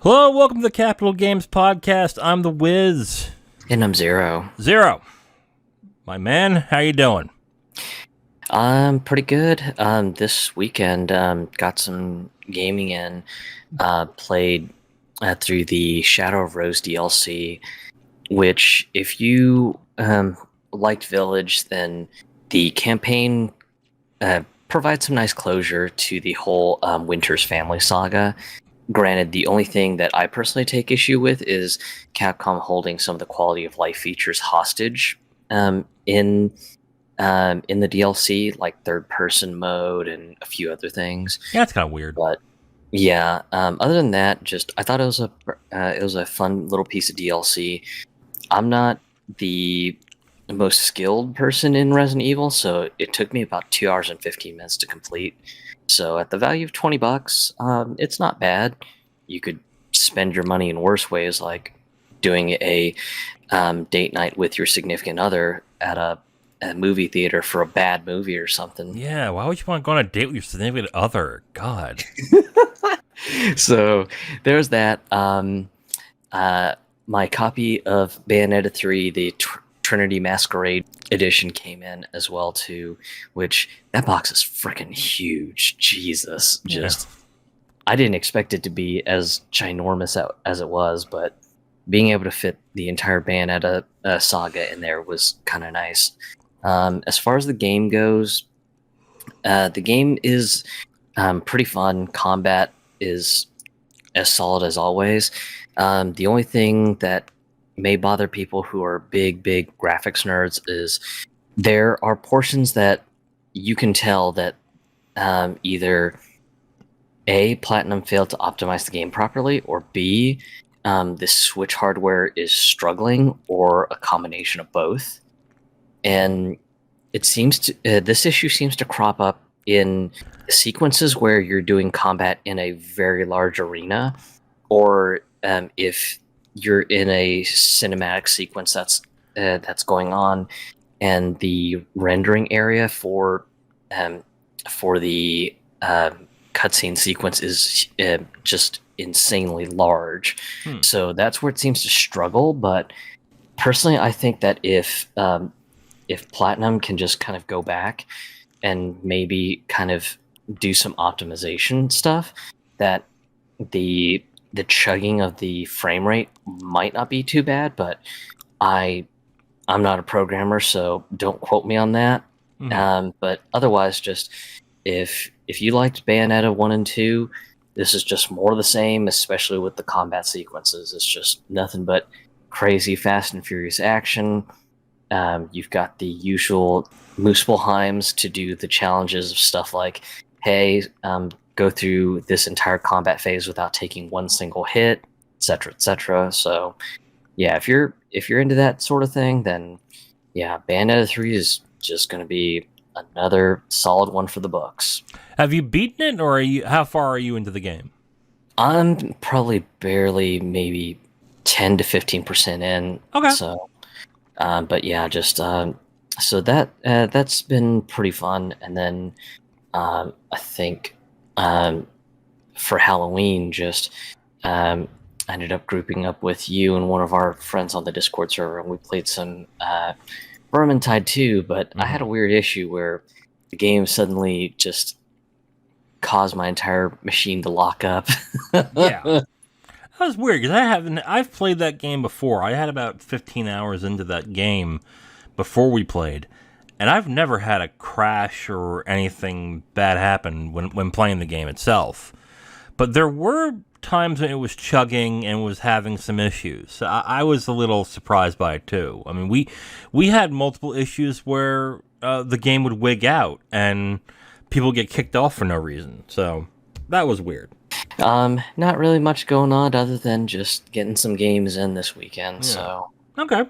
Hello, welcome to the Capital Games Podcast. I'm the Wiz. And I'm Zero. Zero. My man, how you doing? I'm pretty good. This weekend, got some gaming in. Played through the Shadow of Rose DLC, which, if you liked Village, then the campaign provides some nice closure to the whole Winter's Family saga. Granted, the only thing that I personally take issue with is Capcom holding some of the quality of life features hostage in the DLC, like third-person mode and a few other things. Yeah, it's kind of weird. But yeah, other than that, just I thought it was a fun little piece of DLC. I'm not the most skilled person in Resident Evil, so it took me about 2 hours and 15 minutes to complete. So at the value of $20, it's not bad. You could spend your money in worse ways, like doing a date night with your significant other at a movie theater for a bad movie or something. Yeah, why would you want to go on a date with your significant other? God. So there's that. My copy of Bayonetta 3, the Trinity Masquerade edition, came in as well too, which that box is freaking huge. Jesus, just I didn't expect it to be as ginormous as it was, but being able to fit the entire Bayonetta saga in there was kind of nice. As far as the game goes, the game is pretty fun. Combat is as solid as always. The only thing that may bother people who are big graphics nerds is there are portions that you can tell that either A, Platinum failed to optimize the game properly, or B, the Switch hardware is struggling, or a combination of both. And it seems to this issue seems to crop up in sequences where you're doing combat in a very large arena, or if you're in a cinematic sequence that's going on, and the rendering area for the cutscene sequence is just insanely large. So that's where it seems to struggle. But personally, I think that if Platinum can just kind of go back and maybe kind of do some optimization stuff, that the chugging of the frame rate might not be too bad. But I'm not a programmer, so don't quote me on that. But otherwise, just if you liked Bayonetta 1 and 2, this is just more of the same, especially with the combat sequences. It's just nothing but crazy Fast and Furious action. You've got the usual Muspelheims to do the challenges of stuff like, hey, go through this entire combat phase without taking one single hit, etc., etc. So, yeah, if you're into that sort of thing, then yeah, Bayonetta 3 is just going to be another solid one for the books. Have you beaten it, or how far are you into the game? I'm probably barely maybe 10 to 15% in. Okay. So, but yeah, just so that's been pretty fun. And then I think for Halloween, just I ended up grouping up with you and one of our friends on the Discord server, and we played some Vermintide 2, but I had a weird issue where the game suddenly just caused my entire machine to lock up. Yeah. That was weird, because I've played that game before. I had about 15 hours into that game before we played, and I've never had a crash or anything bad happen when playing the game itself. But there were times when it was chugging and was having some issues. So I was a little surprised by it too. I mean, we had multiple issues where the game would wig out and people get kicked off for no reason. So that was weird. Not really much going on other than just getting some games in this weekend. Yeah. So okay.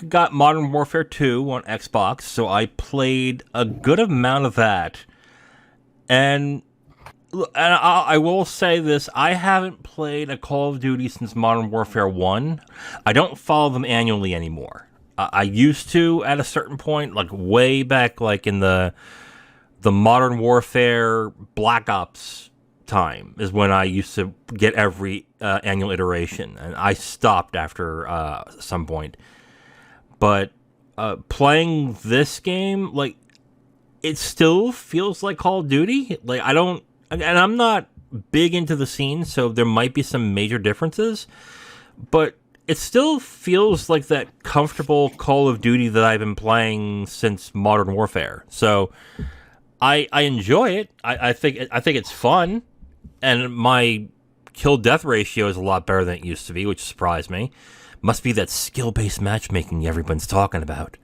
Got Modern Warfare 2 on Xbox, so I played a good amount of that. And I will say this, I haven't played a Call of Duty since Modern Warfare 1. I don't follow them annually anymore. I used to at a certain point, like way back, like in the Modern Warfare Black Ops time is when I used to get every annual iteration, and I stopped after some point. But playing this game, like, it still feels like Call of Duty. Like, I don't, and I'm not big into the scene, so there might be some major differences, but it still feels like that comfortable Call of Duty that I've been playing since Modern Warfare. So I enjoy it. I think it's fun, and my kill death ratio is a lot better than it used to be, which surprised me. Must be that skill based matchmaking everyone's talking about.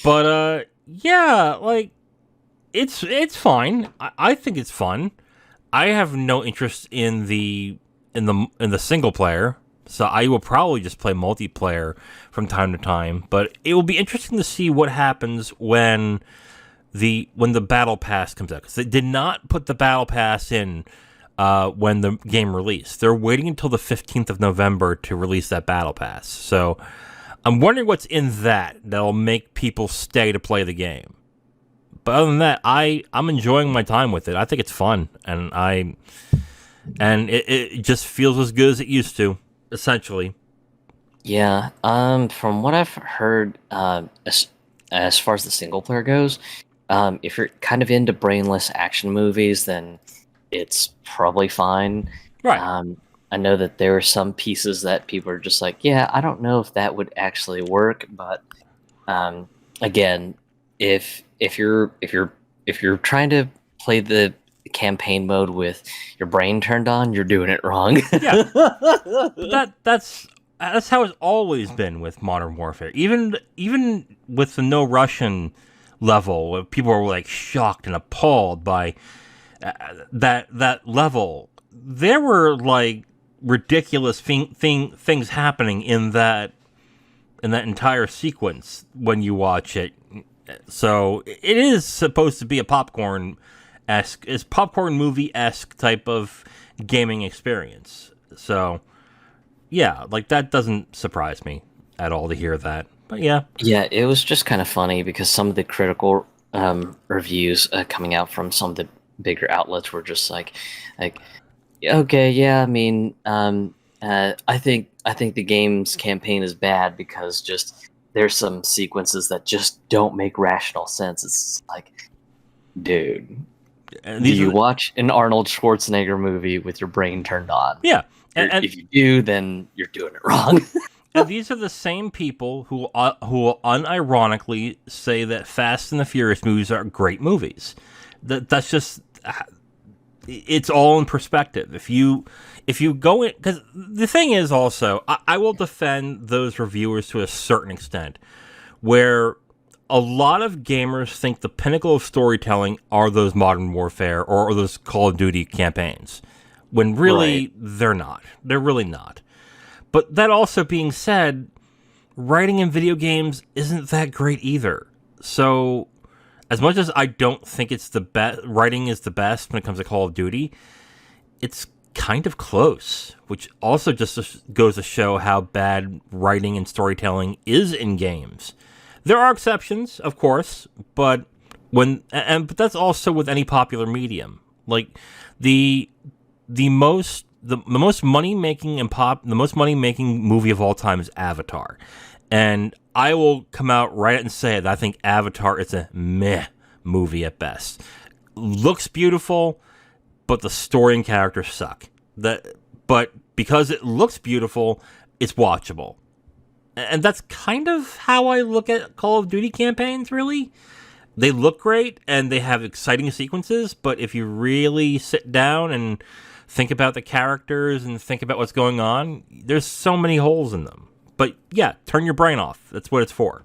But yeah, like, it's fine. I think it's fun. I have no interest in the single player, so I will probably just play multiplayer from time to time. But it will be interesting to see what happens when the battle pass comes out, because they did not put the battle pass in when the game released. They're waiting until the 15th of November to release that battle pass. So I'm wondering what's in that'll make people stay to play the game. But other than that, I'm enjoying my time with it. I think it's fun, and it just feels as good as it used to, essentially. Yeah. From what I've heard, as far as the single player goes, if you're kind of into brainless action movies, then it's probably fine. Right. I know that there are some pieces that people are just like, yeah, I don't know if that would actually work, but again, if you're trying to play the campaign mode with your brain turned on, you're doing it wrong. Yeah. That's how it's always been with Modern Warfare. Even with the no Russian level, where people are like shocked and appalled by that level. There were like ridiculous things happening in that entire sequence when you watch it. So it is supposed to be a popcorn movie-esque type of gaming experience. So yeah, like, that doesn't surprise me at all to hear that. But yeah. Yeah, it was just kind of funny because some of the critical reviews coming out from some of the bigger outlets were just like, okay, yeah, I mean, I think the game's campaign is bad because just there's some sequences that just don't make rational sense. It's like, dude, do you watch an Arnold Schwarzenegger movie with your brain turned on? Yeah. And if you do, then you're doing it wrong. And these are the same people who unironically say that Fast and the Furious movies are great movies. That's just, it's all in perspective. If you go in, because the thing is also, I will defend those reviewers to a certain extent, where a lot of gamers think the pinnacle of storytelling are those Modern Warfare or those Call of Duty campaigns, when really they're not. They're really not. But that also being said, writing in video games isn't that great either. So as much as I don't think it's the best, writing is the best when it comes to Call of Duty, it's kind of close, which also just goes to show how bad writing and storytelling is in games. There are exceptions, of course, but but that's also with any popular medium. Like the most money making movie of all time is Avatar, and I will come out right and say that I think Avatar is a meh movie at best. Looks beautiful, but the story and characters suck. But because it looks beautiful, it's watchable. And that's kind of how I look at Call of Duty campaigns, really. They look great, and they have exciting sequences, but if you really sit down and think about the characters and think about what's going on, there's so many holes in them. But yeah, turn your brain off. That's what it's for.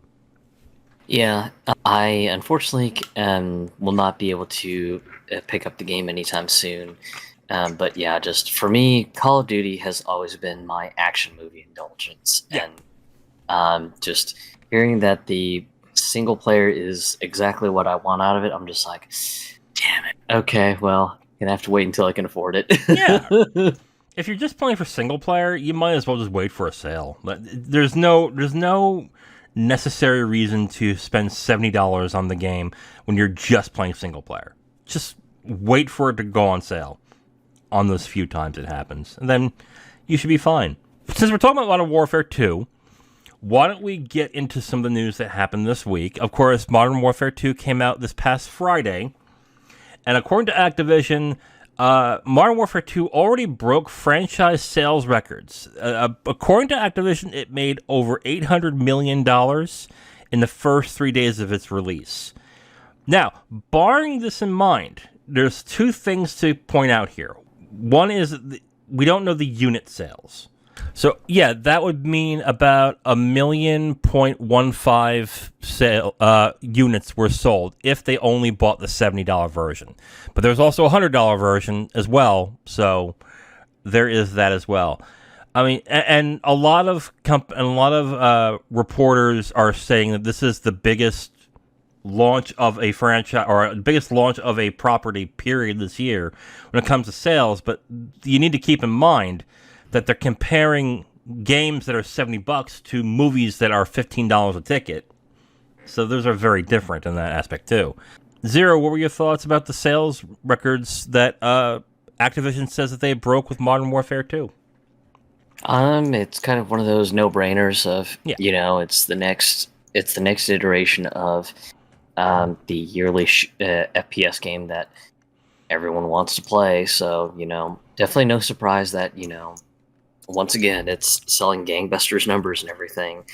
Yeah, I unfortunately will not be able to pick up the game anytime soon. But yeah, just for me, Call of Duty has always been my action movie indulgence. Yeah. And just hearing that the single player is exactly what I want out of it, I'm just like, damn it. Okay, well, gonna have to wait until I can afford it. Yeah. If you're just playing for single player, you might as well just wait for a sale. There's no necessary reason to spend $70 on the game when you're just playing single player. Just wait for it to go on sale. on those few times it happens. And then you should be fine. Since we're talking about Modern Warfare 2, why don't we get into some of the news that happened this week? Of course, Modern Warfare 2 came out this past Friday. And according to Activision, Modern Warfare 2 already broke franchise sales records. According to Activision, it made over $800 million in the first 3 days of its release. Now, barring this in mind, there's two things to point out here. One is we don't know the unit sales. So, yeah, that would mean about 1,000,015 units were sold if they only bought the $70 version. But there's also a $100 version as well, so there is that as well. I mean, and a lot of reporters are saying that this is the biggest launch of a franchise or biggest launch of a property period this year when it comes to sales. But you need to keep in mind that they're comparing games that are $70 to movies that are $15 a ticket. So those are very different in that aspect too. Zero, what were your thoughts about the sales records that Activision says that they broke with Modern Warfare 2? It's kind of one of those no-brainers of, it's the next iteration of the yearly FPS game that everyone wants to play. So, definitely no surprise that, once again, it's selling gangbusters numbers and everything.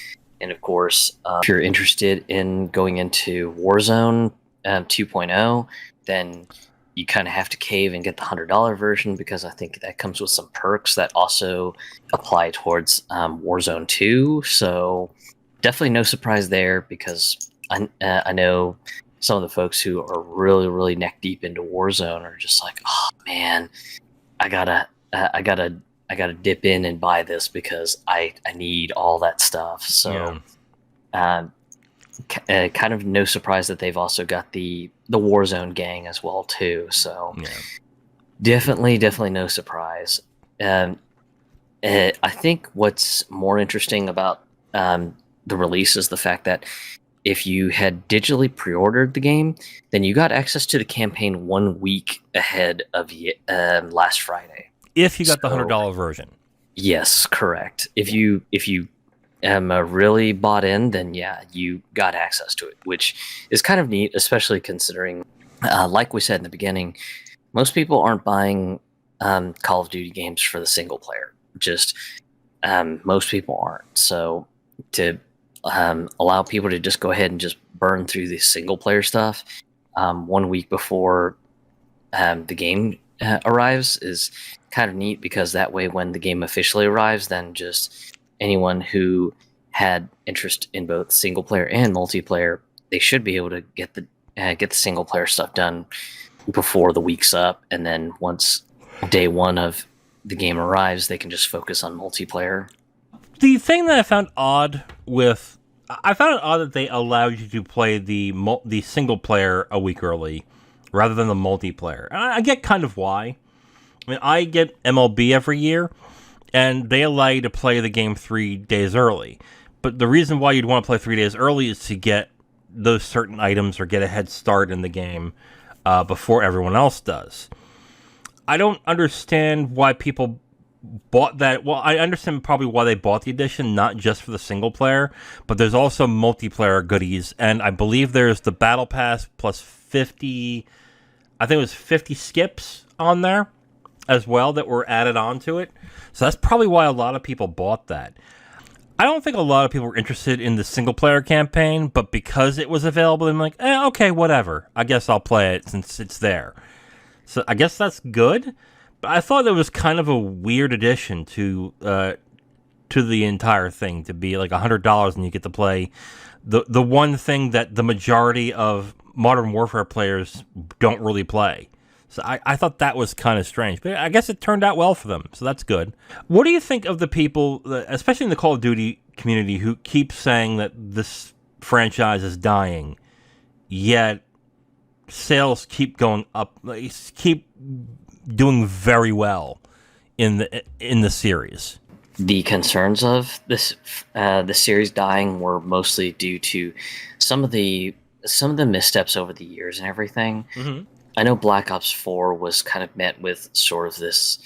And of course, if you're interested in going into Warzone 2.0, then you kind of have to cave and get the $100 version, because I think that comes with some perks that also apply towards Warzone 2. So definitely no surprise there, because I know some of the folks who are really, really neck deep into Warzone are just like, oh man, I gotta dip in and buy this because I need all that stuff. So, kind of no surprise that they've also got the Warzone gang as well too. So, definitely no surprise. I think what's more interesting about the release is the fact that if you had digitally pre-ordered the game, then you got access to the campaign 1 week ahead of last Friday. If you got the $100 version. Yes, correct. If you really bought in, then yeah, you got access to it, which is kind of neat, especially considering, like we said in the beginning, most people aren't buying Call of Duty games for the single player. Just most people aren't. So to allow people to just go ahead and just burn through the single player stuff 1 week before the game arrives is kind of neat, because that way when the game officially arrives, then just anyone who had interest in both single player and multiplayer, they should be able to get the single player stuff done before the week's up, and then once day one of the game arrives, they can just focus on multiplayer. The thing that I found it odd that they allowed you to play the single player a week early rather than the multiplayer. And I get kind of why. I mean, I get MLB every year, and they allow you to play the game 3 days early. But the reason why you'd want to play 3 days early is to get those certain items or get a head start in the game before everyone else does. I don't understand why people bought that. Well, I understand probably why they bought the edition, not just for the single player, but there's also multiplayer goodies, and I believe there's the Battle Pass plus 50, I think it was 50 skips on there as well that were added onto it. So that's probably why a lot of people bought that. I don't think a lot of people were interested in the single player campaign, but because it was available, I'm like, okay, whatever. I guess I'll play it since it's there. So I guess that's good. But I thought that was kind of a weird addition to the entire thing, to be like $100 and you get to play the one thing that the majority of Modern Warfare players don't really play. So I thought that was kind of strange, but I guess it turned out well for them, so that's good. What do you think of the people, especially in the Call of Duty community, who keep saying that this franchise is dying, yet sales keep going up, keep doing very well in the series? The concerns of this the series dying were mostly due to some of the missteps over the years and everything. Mm-hmm. I know Black Ops 4 was kind of met with sort of this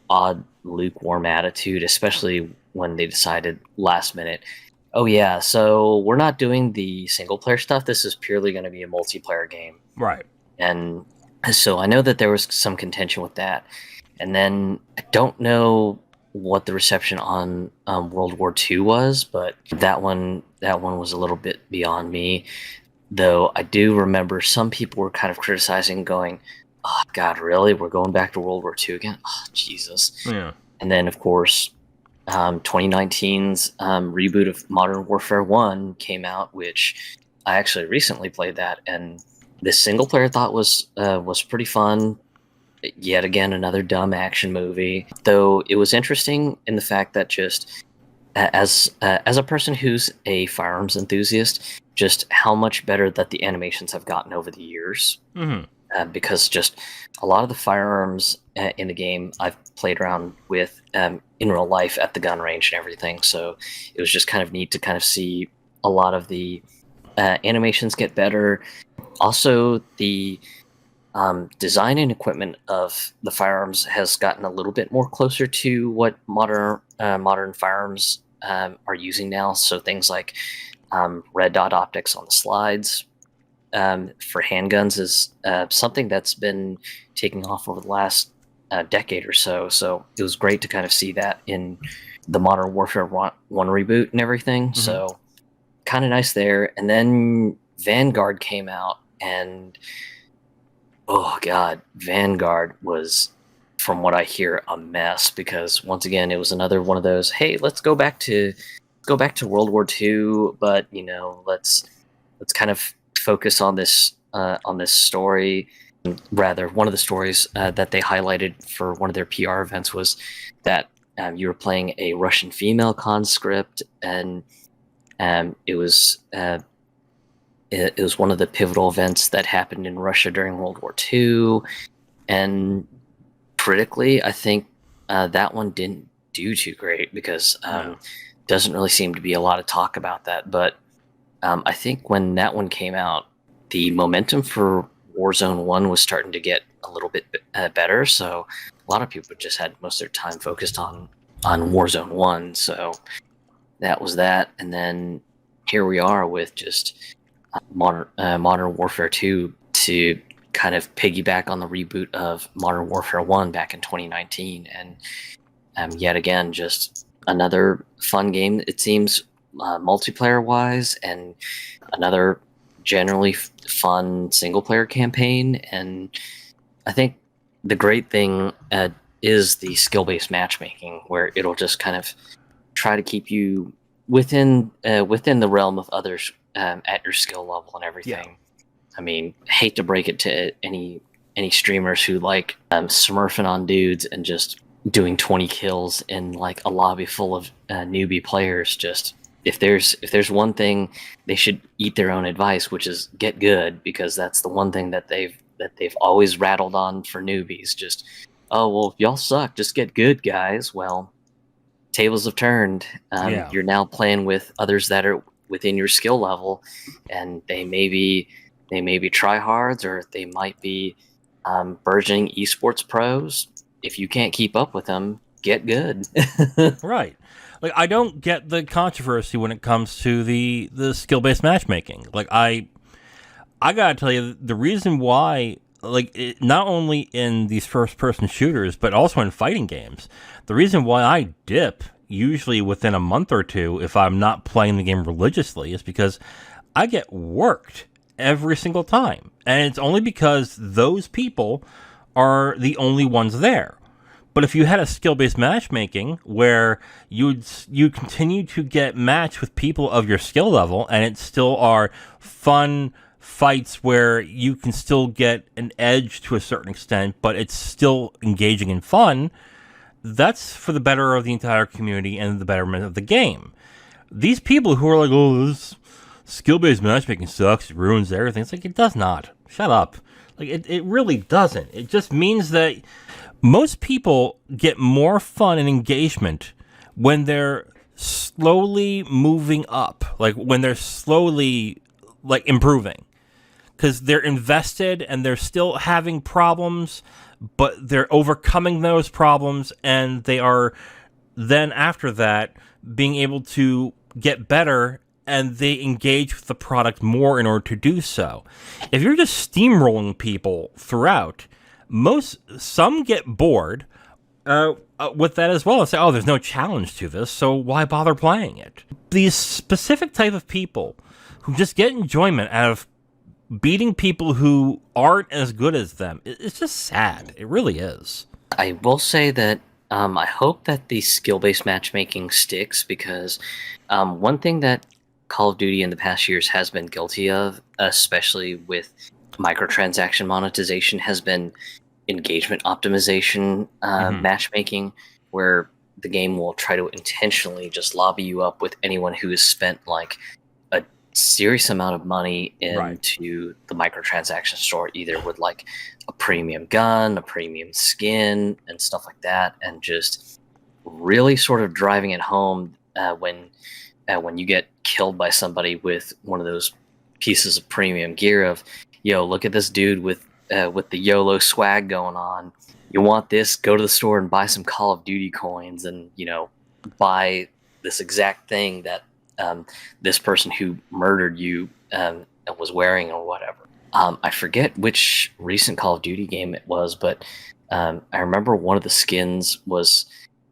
odd, lukewarm attitude, especially when they decided last minute, oh yeah, so we're not doing the single player stuff. This is purely going to be a multiplayer game. Right. And so I know that there was some contention with that. And then I don't know what the reception on World War II was, but that one was a little bit beyond me. Though I do remember some people were kind of criticizing, going, "Oh God, really? We're going back to World War II again? Oh Jesus!" Yeah. And then, of course, 2019's reboot of Modern Warfare 1 came out, which I actually recently played that, and the single player thought was pretty fun. Yet again, another dumb action movie. Though it was interesting in the fact that just as a person who's a firearms enthusiast, just how much better that the animations have gotten over the years. Mm-hmm. Because just a lot of the firearms in the game I've played around with in real life at the gun range and everything. So it was just kind of neat to kind of see a lot of the animations get better. Also, the design and equipment of the firearms has gotten a little bit more closer to what modern firearms are using now. So things like red dot optics on the slides for handguns is something that's been taking off over the last decade or so. So it was great to kind of see that in the Modern Warfare 1 reboot and everything. Mm-hmm. So kind of nice there. And then Vanguard came out, and oh God, Vanguard was, from what I hear, a mess, because once again, it was another one of those, hey, let's go back to World War II, but let's kind of focus on this story. Rather, one of the stories that they highlighted for one of their PR events was that you were playing a Russian female conscript, and it was one of the pivotal events that happened in Russia during World War II. And critically, I think that one didn't do too great, because doesn't really seem to be a lot of talk about that. But I think when that one came out, the momentum for Warzone 1 was starting to get a little bit better. So a lot of people just had most of their time focused on Warzone 1. So that was that. And then here we are with just Modern Warfare 2 to kind of piggyback on the reboot of Modern Warfare 1 back in 2019. And yet again, just another fun game, it seems, multiplayer-wise, and another generally fun single-player campaign. And I think the great thing is the skill-based matchmaking, where it'll just kind of try to keep you within the realm of others at your skill level and everything. Yeah. I mean, hate to break it to any streamers who like smurfing on dudes and just doing 20 kills in like a lobby full of newbie players. Just if there's one thing they should eat their own advice, which is get good, because that's the one thing that they've always rattled on for newbies. Just, oh well, y'all suck, just get good, guys. Well, tables have turned. You're now playing with others that are within your skill level, and they may be tryhards, or they might be burgeoning esports pros. If you can't keep up with them, get good. Right. Like, I don't get the controversy when it comes to the skill-based matchmaking. Like, I gotta tell you, the reason why, like, not only in these first-person shooters, but also in fighting games, the reason why I dip usually within a month or two if I'm not playing the game religiously is because I get worked every single time. And it's only because those people are the only ones there. But if you had a skill-based matchmaking where you continue to get matched with people of your skill level, and it still are fun fights where you can still get an edge to a certain extent, but it's still engaging and fun, that's for the better of the entire community and the betterment of the game. These people who are like, oh, this skill-based matchmaking sucks, it ruins everything. It's like, it does not. Shut up. Like, it really doesn't. It just means that most people get more fun and engagement when they're slowly moving up, like when they're slowly like improving. because they're invested and they're still having problems, but they're overcoming those problems, and they are then after that being able to get better, and they engage with the product more in order to do so. If you're just steamrolling people throughout, some get bored with that as well and say, oh, there's no challenge to this, so why bother playing it? These specific type of people who just get enjoyment out of beating people who aren't as good as them, it's just sad. It really is. I will say that I hope that the skill-based matchmaking sticks, because one thing that Call of Duty in the past years has been guilty of, especially with microtransaction monetization, has been engagement optimization matchmaking, where the game will try to intentionally just lobby you up with anyone who has spent like a serious amount of money into the microtransaction store, either with like a premium gun, a premium skin, and stuff like that, and just really sort of driving it home when you get killed by somebody with one of those pieces of premium gear of, yo, look at this dude with the YOLO swag going on. You want this? Go to the store and buy some Call of Duty coins, and buy this exact thing that this person who murdered you was wearing or whatever. I forget which recent Call of Duty game it was, but I remember one of the skins was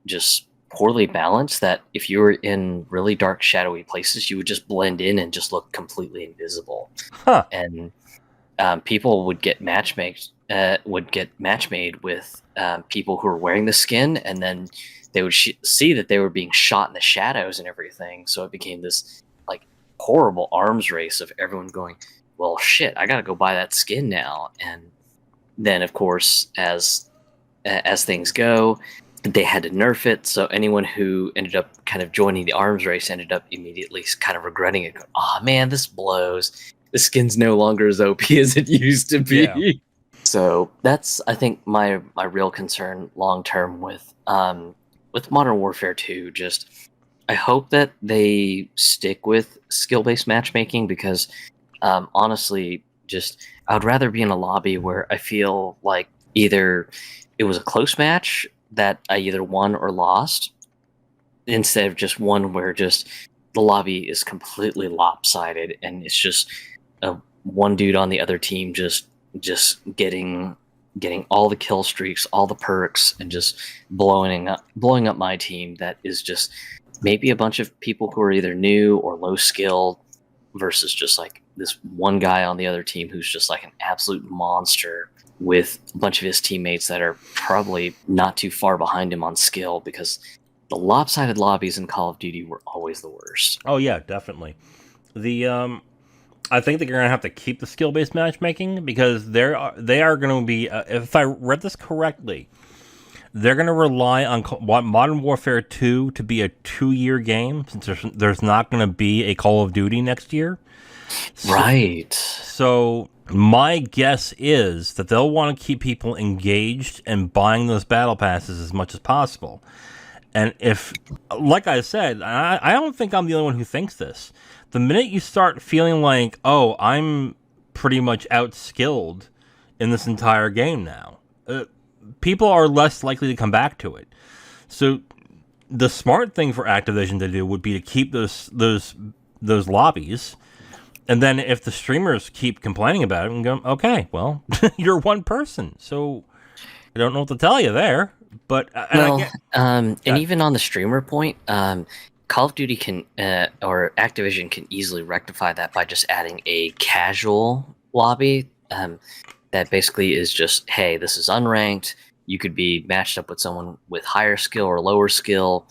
just poorly balanced, that if you were in really dark, shadowy places, you would just blend in and just look completely invisible. And people would get matchmade with people who were wearing the skin, and then they would see that they were being shot in the shadows and everything. So it became this like horrible arms race of everyone going, well, shit, I gotta go buy that skin now. And then, of course, as things go, they had to nerf it, so anyone who ended up kind of joining the arms race ended up immediately kind of regretting it. Oh man, this blows. The skin's no longer as OP as it used to be. Yeah. So that's, I think, my real concern long term with Modern Warfare 2. Just, I hope that they stick with skill-based matchmaking, because honestly, just I would rather be in a lobby where I feel like either it was a close match that I either won or lost, instead of just one where just the lobby is completely lopsided and it's just one dude on the other team just getting all the kill streaks, all the perks, and just blowing up my team. That is just maybe a bunch of people who are either new or low skilled, versus just like this one guy on the other team who's just like an absolute monster, with a bunch of his teammates that are probably not too far behind him on skill, because the lopsided lobbies in Call of Duty were always the worst. Oh yeah, definitely. I think that you're going to have to keep the skill-based matchmaking, because they are going to be, if I read this correctly, they're going to rely on Modern Warfare 2 to be a 2-year game, since there's not going to be a Call of Duty next year. Right. So my guess is that they'll want to keep people engaged and buying those battle passes as much as possible. And if, like I said, I don't think I'm the only one who thinks this. The minute you start feeling like, oh, I'm pretty much outskilled in this entire game now, people are less likely to come back to it. So the smart thing for Activision to do would be to keep those lobbies. And then if the streamers keep complaining about it, and go, okay, well, you're one person, so I don't know what to tell you there. But and even on the streamer point, Call of Duty can or Activision can easily rectify that by just adding a casual lobby that basically is just, hey, this is unranked. You could be matched up with someone with higher skill or lower skill.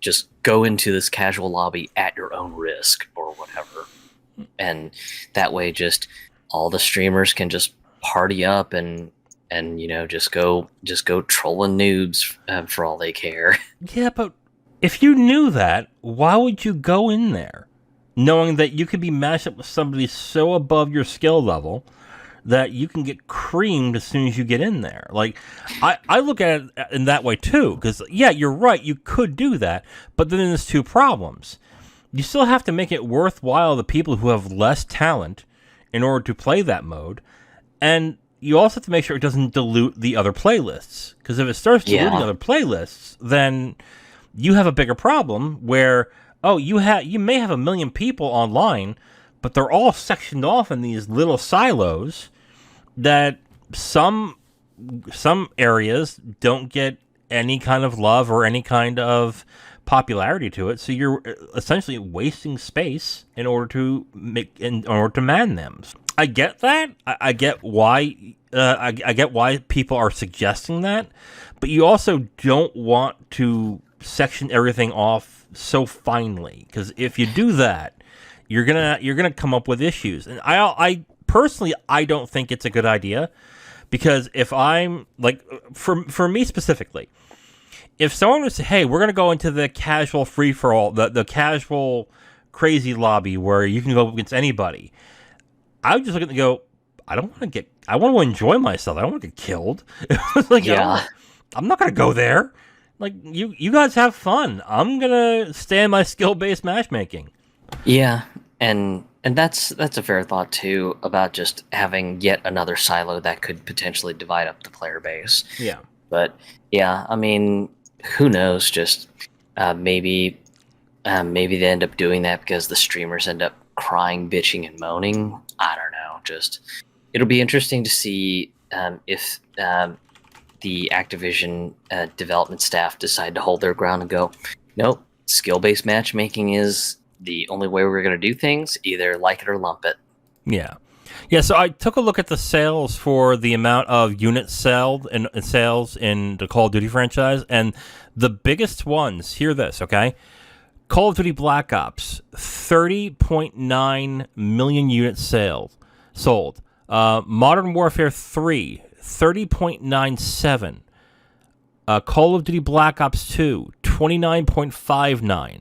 Just go into this casual lobby at your own risk or whatever. And that way, just all the streamers can just party up and just go trolling noobs for all they care. Yeah, but if you knew that, why would you go in there, knowing that you could be matched up with somebody so above your skill level that you can get creamed as soon as you get in there? Like, I look at it in that way too, because yeah, you're right, you could do that, but then there's two problems. You still have to make it worthwhile the people who have less talent in order to play that mode. And you also have to make sure it doesn't dilute the other playlists. Because if it starts diluting other playlists, then you have a bigger problem where, you may have 1 million people online, but they're all sectioned off in these little silos that some areas don't get any kind of love or any kind of popularity to it. So you're essentially wasting space in order to man them. I get that. I get why. I get why people are suggesting that, but you also don't want to section everything off so finely, because if you do that, you're gonna come up with issues. And I personally, I don't think it's a good idea, because if I'm like, for me specifically, if someone was to say, hey, we're gonna go into the casual free for all, the casual crazy lobby where you can go against anybody, I would just look at it and go, I want to enjoy myself. I don't want to get killed. Like, I'm not going to go there. Like, you guys have fun. I'm going to stay in my skill-based matchmaking. Yeah, and that's a fair thought, too, about just having yet another silo that could potentially divide up the player base. Yeah. But, yeah, I mean, who knows? Just maybe they end up doing that because the streamers end up crying, bitching, and moaning. I don't know. Just, it'll be interesting to see if the Activision development staff decide to hold their ground and go, nope, skill-based matchmaking is the only way we're going to do things. Either like it or lump it. Yeah. Yeah, so I took a look at the sales for the amount of units sold and sales in the Call of Duty franchise, and the biggest ones, hear this, okay? Call of Duty Black Ops, 30.9 million units sold. Modern Warfare 3, 30.97. Call of Duty Black Ops 2, 29.59.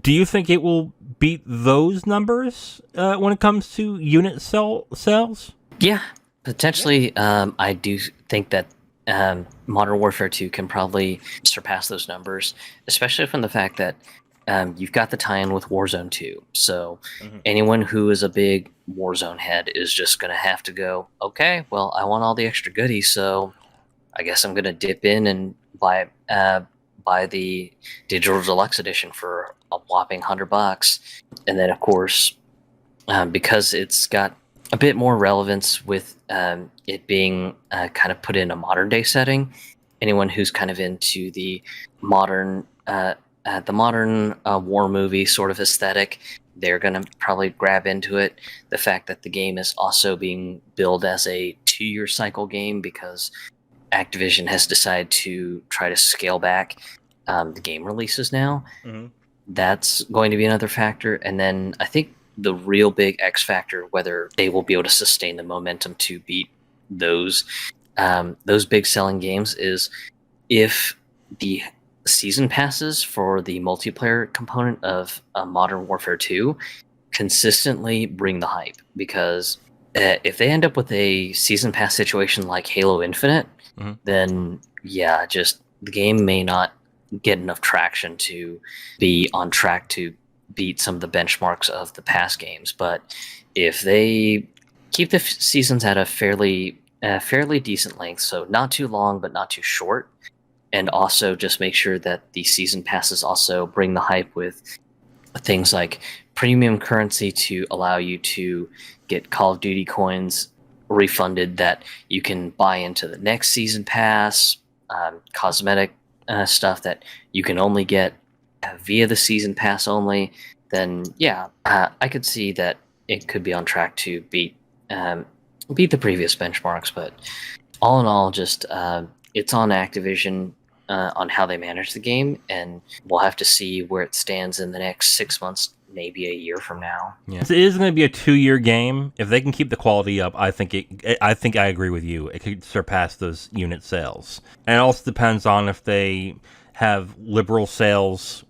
Do you think it will beat those numbers when it comes to unit sales? Yeah, potentially. I do think that Modern Warfare 2 can probably surpass those numbers, especially from the fact that you've got the tie-in with Warzone 2. So anyone who is a big Warzone head is just going to have to go, okay, well, I want all the extra goodies, so I guess I'm going to dip in and buy the Digital Deluxe Edition for a whopping $100. And then, of course, because it's got a bit more relevance with it being kind of put in a modern day setting, anyone who's kind of into the modern war movie sort of aesthetic, they're going to probably grab into it. The fact that the game is also being billed as a 2-year cycle game because Activision has decided to try to scale back the game releases now. That's going to be another factor. And then I think the real big X factor, whether they will be able to sustain the momentum to beat those big selling games, is if the season passes for the multiplayer component of Modern Warfare 2 consistently bring the hype. Because if they end up with a season pass situation like Halo Infinite, then yeah, just the game may not get enough traction to be on track to beat some of the benchmarks of the past games. But if they keep the seasons at a fairly decent length, so not too long but not too short, and also just make sure that the season passes also bring the hype with things like premium currency to allow you to get Call of Duty coins refunded that you can buy into the next season pass, cosmetic stuff that you can only get via the season pass only, then yeah, I could see that it could be on track to beat the previous benchmarks. But all in all, just it's on Activision on how they manage the game, and we'll have to see where it stands in the next 6 months, maybe a year from now. Yeah. It is going to be a 2-year game. If they can keep the quality up, I think I agree with you. It could surpass those unit sales. And it also depends on if they have liberal sales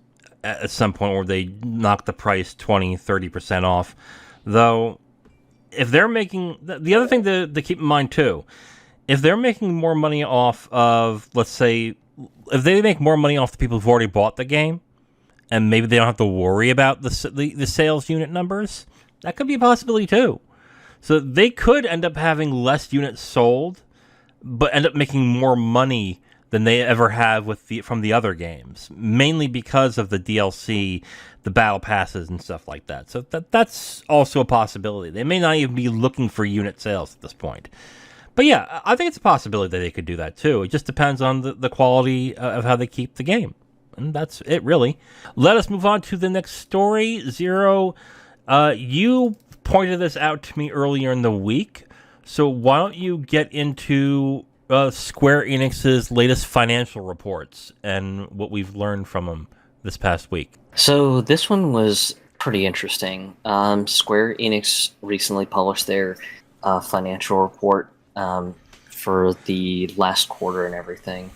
at some point where they knock the price 20-30% off. Though, if they're making... The other thing to keep in mind, too, if they're making more money off of, let's say, if they make more money off the people who've already bought the game, and maybe they don't have to worry about the sales unit numbers, that could be a possibility, too. So they could end up having less units sold, but end up making more money than they ever have from the other games, mainly because of the DLC, the battle passes, and stuff like that. So that's also a possibility. They may not even be looking for unit sales at this point. But yeah, I think it's a possibility that they could do that too. It just depends on the quality of how they keep the game. And that's it, really. Let us move on to the next story. Zero, you pointed this out to me earlier in the week. So why don't you get into Square Enix's latest financial reports and what we've learned from them this past week? So this one was pretty interesting. Square Enix recently published their financial report for the last quarter and everything.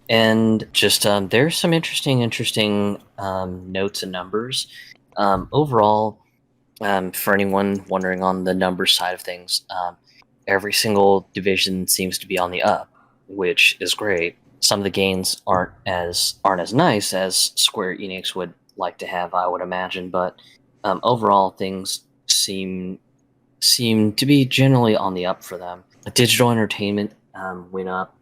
And just there's some interesting notes and numbers. Overall, for anyone wondering on the numbers side of things, every single division seems to be on the up, which is great. Some of the gains aren't as nice as Square Enix would like to have, I would imagine, but overall things seem to be generally on the up for them. Digital entertainment went up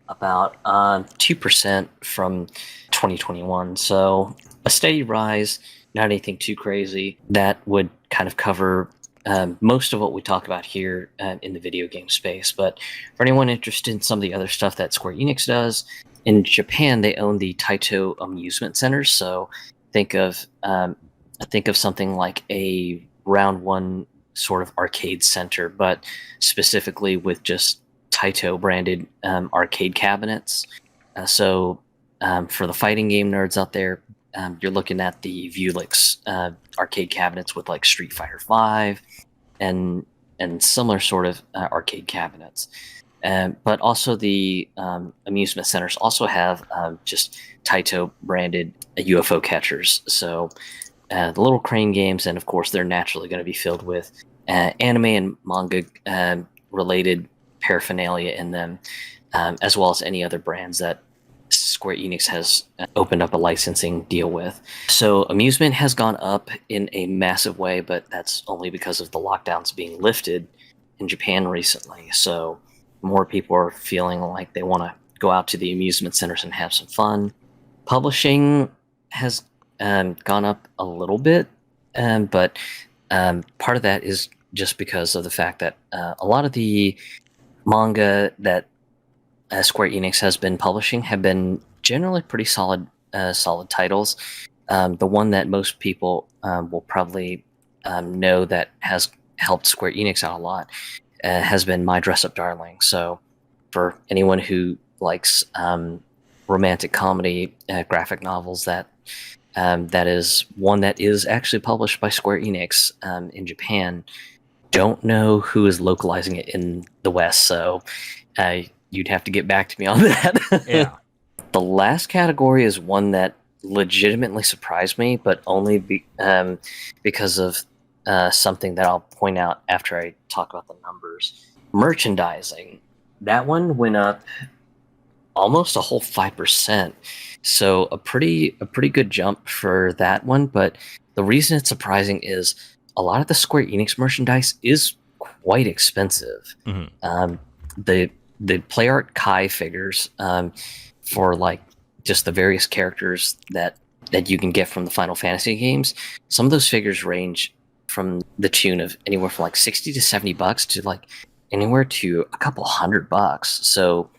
about 2% from 2021, so a steady rise, not anything too crazy. That would kind of cover most of what we talk about here in the video game space. But for anyone interested in some of the other stuff that Square Enix does, in Japan they own the Taito amusement centers. So think of something like a round one sort of arcade center, but specifically with just Taito branded arcade cabinets. So for the fighting game nerds out there, you're looking at the Vulix arcade cabinets with like Street Fighter V and similar sort of arcade cabinets. But also the amusement centers also have just Taito branded UFO catchers. So the little crane games, and of course they're naturally going to be filled with anime and manga related paraphernalia in them, as well as any other brands that Square Enix has opened up a licensing deal with. So amusement has gone up in a massive way, but that's only because of the lockdowns being lifted in Japan recently. So more people are feeling like they want to go out to the amusement centers and have some fun. Publishing has gone up a little bit, but part of that is just because of the fact that a lot of the manga that Square Enix has been publishing have been generally pretty solid titles. The one that most people will probably know that has helped Square Enix out a lot has been My Dress Up Darling. So for anyone who likes romantic comedy graphic novels, that is one that is actually published by Square Enix in Japan. Don't know who is localizing it in the West, so you'd have to get back to me on that. Yeah. The last category is one that legitimately surprised me, but only because of something that I'll point out after I talk about the numbers. Merchandising. That one went up almost a whole 5%. So a pretty good jump for that one. But the reason it's surprising is a lot of the Square Enix merchandise is quite expensive. Mm-hmm. The Play Art Kai figures for like just the various characters that you can get from the Final Fantasy games. Some of those figures range from the tune of anywhere from like $60 to $70 to like anywhere to a couple $100. So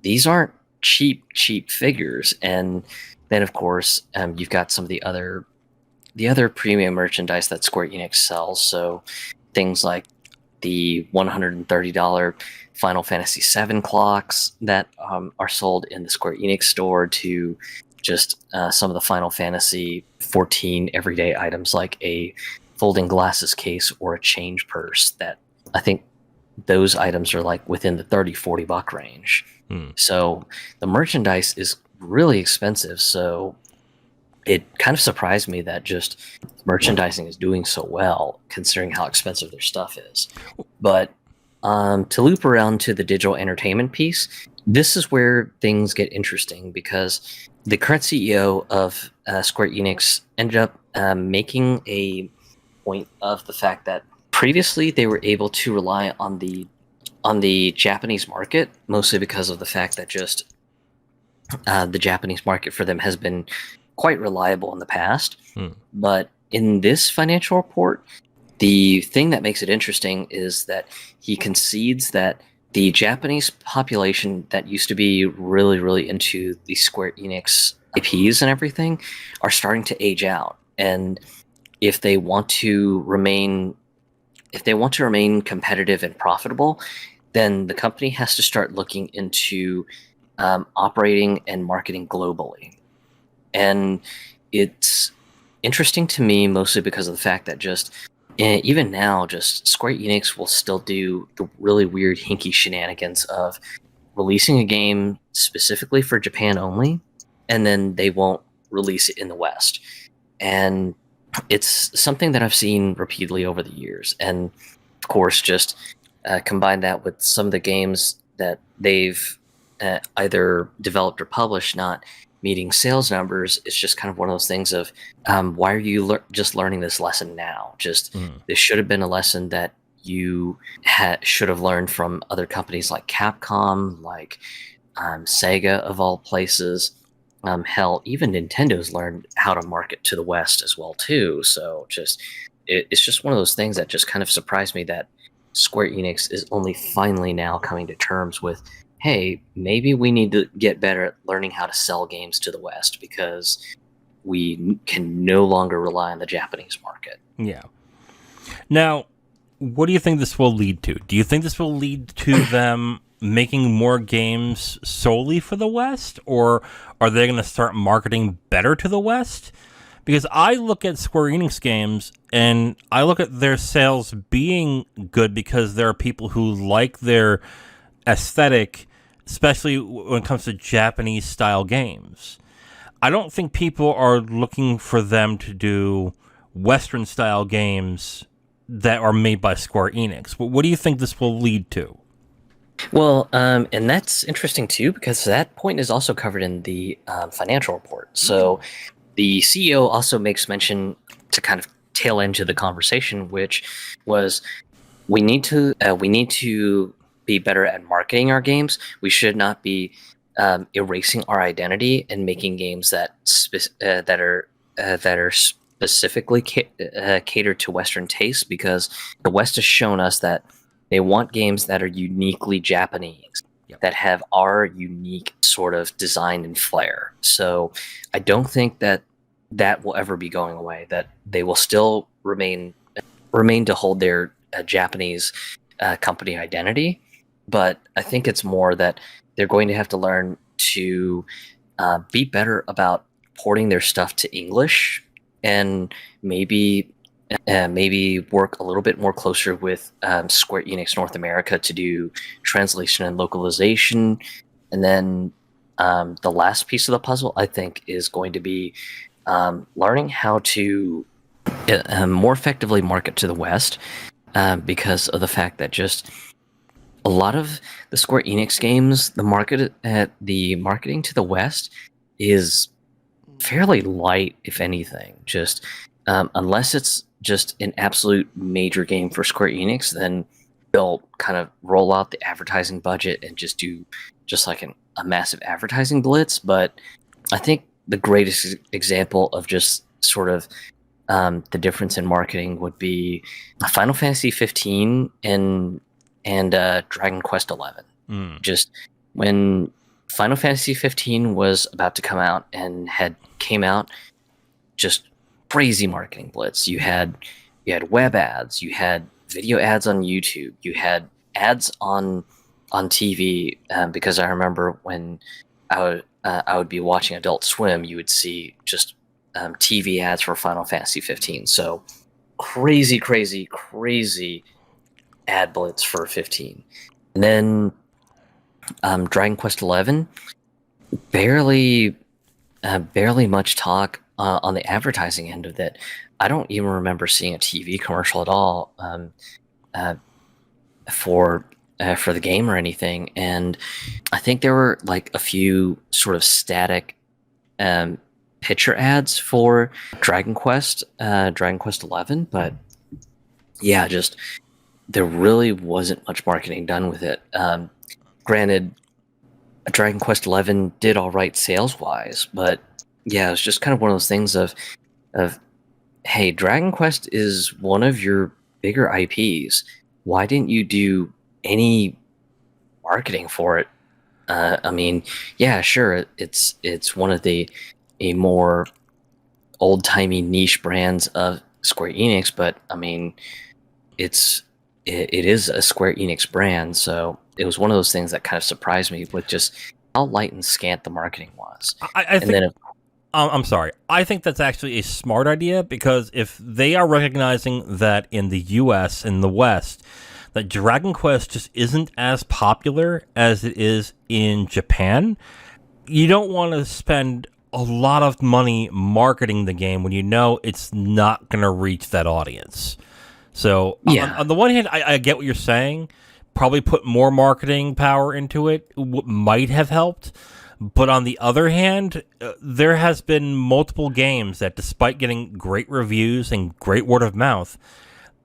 these aren't cheap figures. And then of course you've got some of the other premium merchandise that Square Enix sells. So things like the $130 Final Fantasy VII clocks that are sold in the Square Enix store, to just some of the Final Fantasy 14 everyday items like a folding glasses case or a change purse, that I think those items are like within the $30-$40 range. So the merchandise is really expensive. So it kind of surprised me that just merchandising is doing so well, considering how expensive their stuff is. But to loop around to the digital entertainment piece, this is where things get interesting, because the current CEO of Square Enix ended up making a point of the fact that previously they were able to rely on the Japanese market, mostly because of the fact that just the Japanese market for them has been quite reliable in the past. But in this financial report, the thing that makes it interesting is that he concedes that the Japanese population that used to be really, really into the Square Enix IPs and everything are starting to age out. And if they want to remain competitive and profitable, then the company has to start looking into operating and marketing globally. And it's interesting to me mostly because of the fact that just even now, just Square Enix will still do the really weird hinky shenanigans of releasing a game specifically for Japan only, and then they won't release it in the West. And it's something that I've seen repeatedly over the years. And of course, just combine that with some of the games that they've either developed or published not meeting sales numbers. It's just kind of one of those things of why are you just learning this lesson now? Just this should have been a lesson that you should have learned from other companies like Capcom, like Sega of all places. Hell, even Nintendo's learned how to market to the West as well too. So just it's just one of those things that just kind of surprised me that Square Enix is only finally now coming to terms with, hey, maybe we need to get better at learning how to sell games to the West because we can no longer rely on the Japanese market. Yeah. Now, what do you think this will lead to? Do you think this will lead to them making more games solely for the West, or are they going to start marketing better to the West? Because I look at Square Enix games and I look at their sales being good because there are people who like their aesthetic, especially when it comes to Japanese style games. I don't think people are looking for them to do Western style games that are made by Square Enix. What do you think this will lead to? Well, and that's interesting too, because that point is also covered in the financial report. So the CEO also makes mention to kind of tail into the conversation, which was we need to be better at marketing our games. We should not be erasing our identity and making games that are specifically catered to Western tastes, because the West has shown us that they want games that are uniquely Japanese, that have our unique sort of design and flair. So I don't think that will ever be going away, that they will still remain to hold their Japanese company identity. But I think it's more that they're going to have to learn to be better about porting their stuff to English, and maybe work a little bit more closer with Square Enix North America to do translation and localization. And then the last piece of the puzzle, I think, is going to be learning how to more effectively market to the West, because of the fact that just a lot of the Square Enix games, the marketing to the West is fairly light, if anything. Just unless it's just an absolute major game for Square Enix, then they'll kind of roll out the advertising budget and just do just like a massive advertising blitz. But I think the greatest example of just sort of the difference in marketing would be Final Fantasy 15 and Dragon Quest 11. Just when Final Fantasy 15 was about to come out and came out, just crazy marketing blitz. You had web ads, you had video ads on YouTube, you had ads on TV. Because I remember when I would be watching Adult Swim, you would see just TV ads for Final Fantasy 15. So crazy ad blitz for 15. And then Dragon Quest 11, barely much talk on the advertising end of it. I don't even remember seeing a TV commercial at all for the game or anything. And I think there were like a few sort of static picture ads for Dragon Quest 11, but yeah, just there really wasn't much marketing done with it. Granted, Dragon Quest XI did all right sales wise, but yeah, it's just kind of one of those things of hey, Dragon Quest is one of your bigger IPs. Why didn't you do any marketing for it? I mean, yeah, sure, it's one of the a more old timey niche brands of Square Enix, but I mean, it's it is a Square Enix brand, so it was one of those things that kind of surprised me with just how light and scant the marketing was. I And think then, I'm sorry. I think that's actually a smart idea because if they are recognizing that in the U.S. in the West, that Dragon Quest just isn't as popular as it is in Japan, you don't want to spend a lot of money marketing the game when you know it's not going to reach that audience. So yeah, on the one hand, I get what you're saying. Probably put more marketing power into it might have helped. But on the other hand, there has been multiple games that, despite getting great reviews and great word of mouth,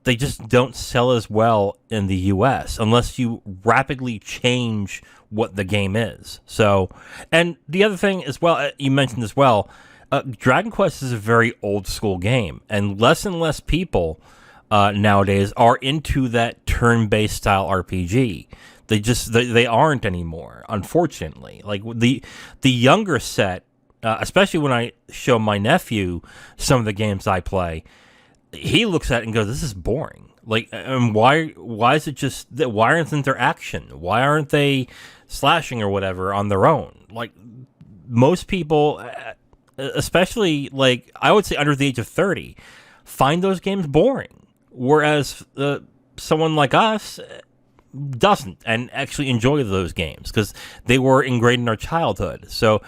they just don't sell as well in the US unless you rapidly change what the game is. So, and the other thing as well, you mentioned as well, Dragon Quest is a very old school game, and less people nowadays are into that turn-based style RPG. They aren't anymore, unfortunately. Like the younger set, especially when I show my nephew some of the games I play, he looks at it and goes, "This is boring." Like, and why is it just that? Why aren't there action? Why aren't they slashing or whatever on their own? Like most people, especially like I would say under the age of 30, find those games boring. Whereas someone like us doesn't and actually enjoy those games because they were ingrained in our childhood. So,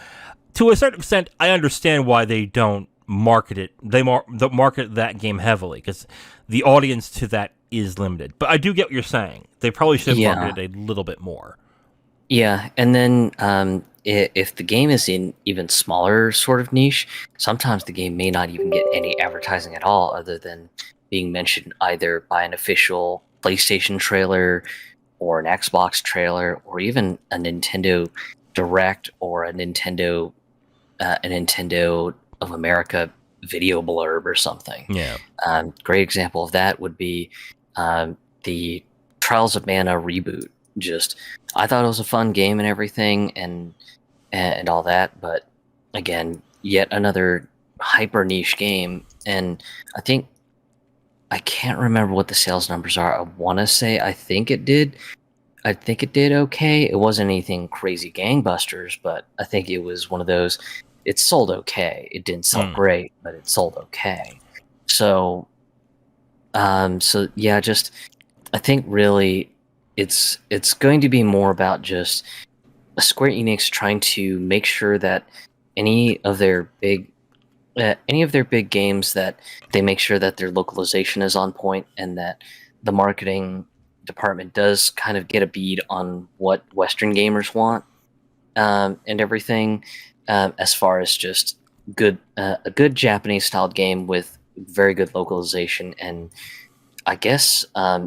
to a certain extent, I understand why they don't market it. Don't market that game heavily because the audience to that is limited. But I do get what you're saying. They probably should have yeah, marketed a little bit more. yeah. And then if the game is in even smaller sort of niche, sometimes the game may not even get any advertising at all, other than being mentioned either by an official PlayStation trailer or an Xbox trailer, or even a Nintendo Direct or a Nintendo of America video blurb or something. Yeah. Great example of that would be the Trials of Mana reboot. Just, I thought it was a fun game and everything, and all that, but again, yet another hyper niche game. And I can't remember what the sales numbers are. I want to say I think it did okay. It wasn't anything crazy gangbusters, but I think it was one of those. It sold okay. It didn't sell Mm. great, but it sold okay. So, so yeah, just I think really it's going to be more about just Square Enix trying to make sure that any of their big any of their big games, that they make sure that their localization is on point, and that the marketing department does kind of get a bead on what Western gamers want, and everything, as far as just a good Japanese styled game with very good localization. And I guess,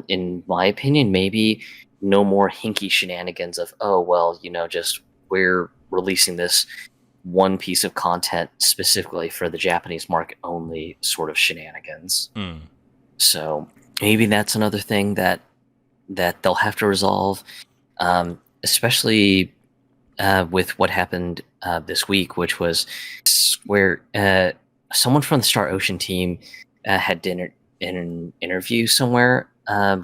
in my opinion, maybe no more hinky shenanigans of, oh well, just we're releasing this one piece of content specifically for the Japanese market only sort of shenanigans. Mm. So maybe that's another thing that they'll have to resolve, especially with what happened this week, which was where someone from the Star Ocean team had dinner in an interview somewhere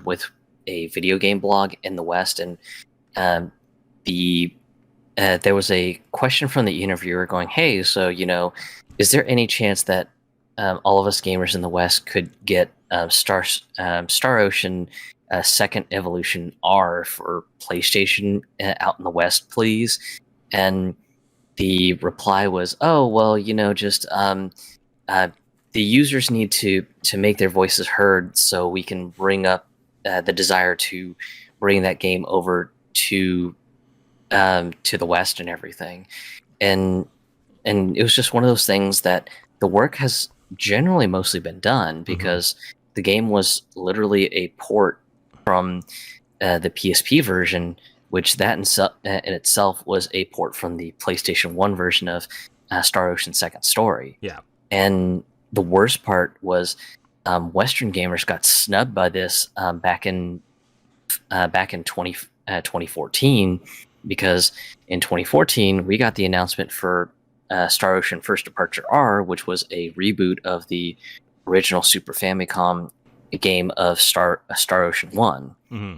with a video game blog in the West, and the there was a question from the interviewer going, "Hey, so is there any chance that all of us gamers in the West could get Star Ocean Second Evolution R for PlayStation out in the West, please?" And the reply was, "Oh, well, just uh, the users need to make their voices heard, so we can bring up the desire to bring that game over to the West and everything." And it was just one of those things that the work has generally mostly been done, Hmm. because the game was literally a port from the PSP version, which that in itself was a port from the PlayStation 1 version of Star Ocean Second Story. Yeah. And the worst part was Western gamers got snubbed by this back in 2014, because in 2014 we got the announcement for Star Ocean First Departure R, which was a reboot of the original Super Famicom game of Star Ocean 1. Mm-hmm.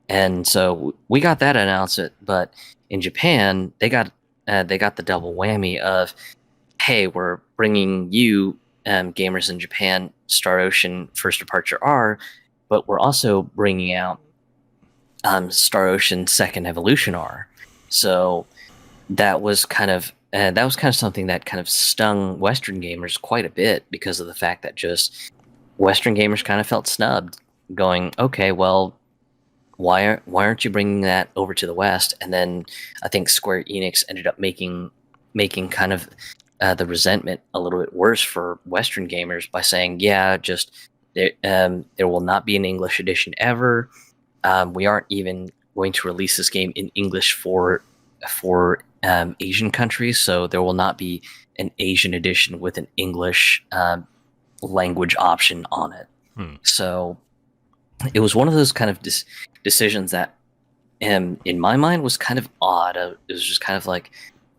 And so we got that announcement, but in Japan they got the double whammy of, hey, we're bringing you gamers in Japan Star Ocean First Departure R, but we're also bringing out Star Ocean Second Evolution R. So that was kind of something that kind of stung Western gamers quite a bit, because of the fact that just Western gamers kind of felt snubbed, going, okay, well, why aren't you bringing that over to the West? And then I think Square Enix ended up making kind of the resentment a little bit worse for Western gamers by saying, yeah, just there will not be an English edition ever. We aren't even going to release this game in English for Asian countries, so there will not be an Asian edition with an English language option on it. So it was one of those kind of decisions that, in my mind, was kind of odd. It was just kind of like,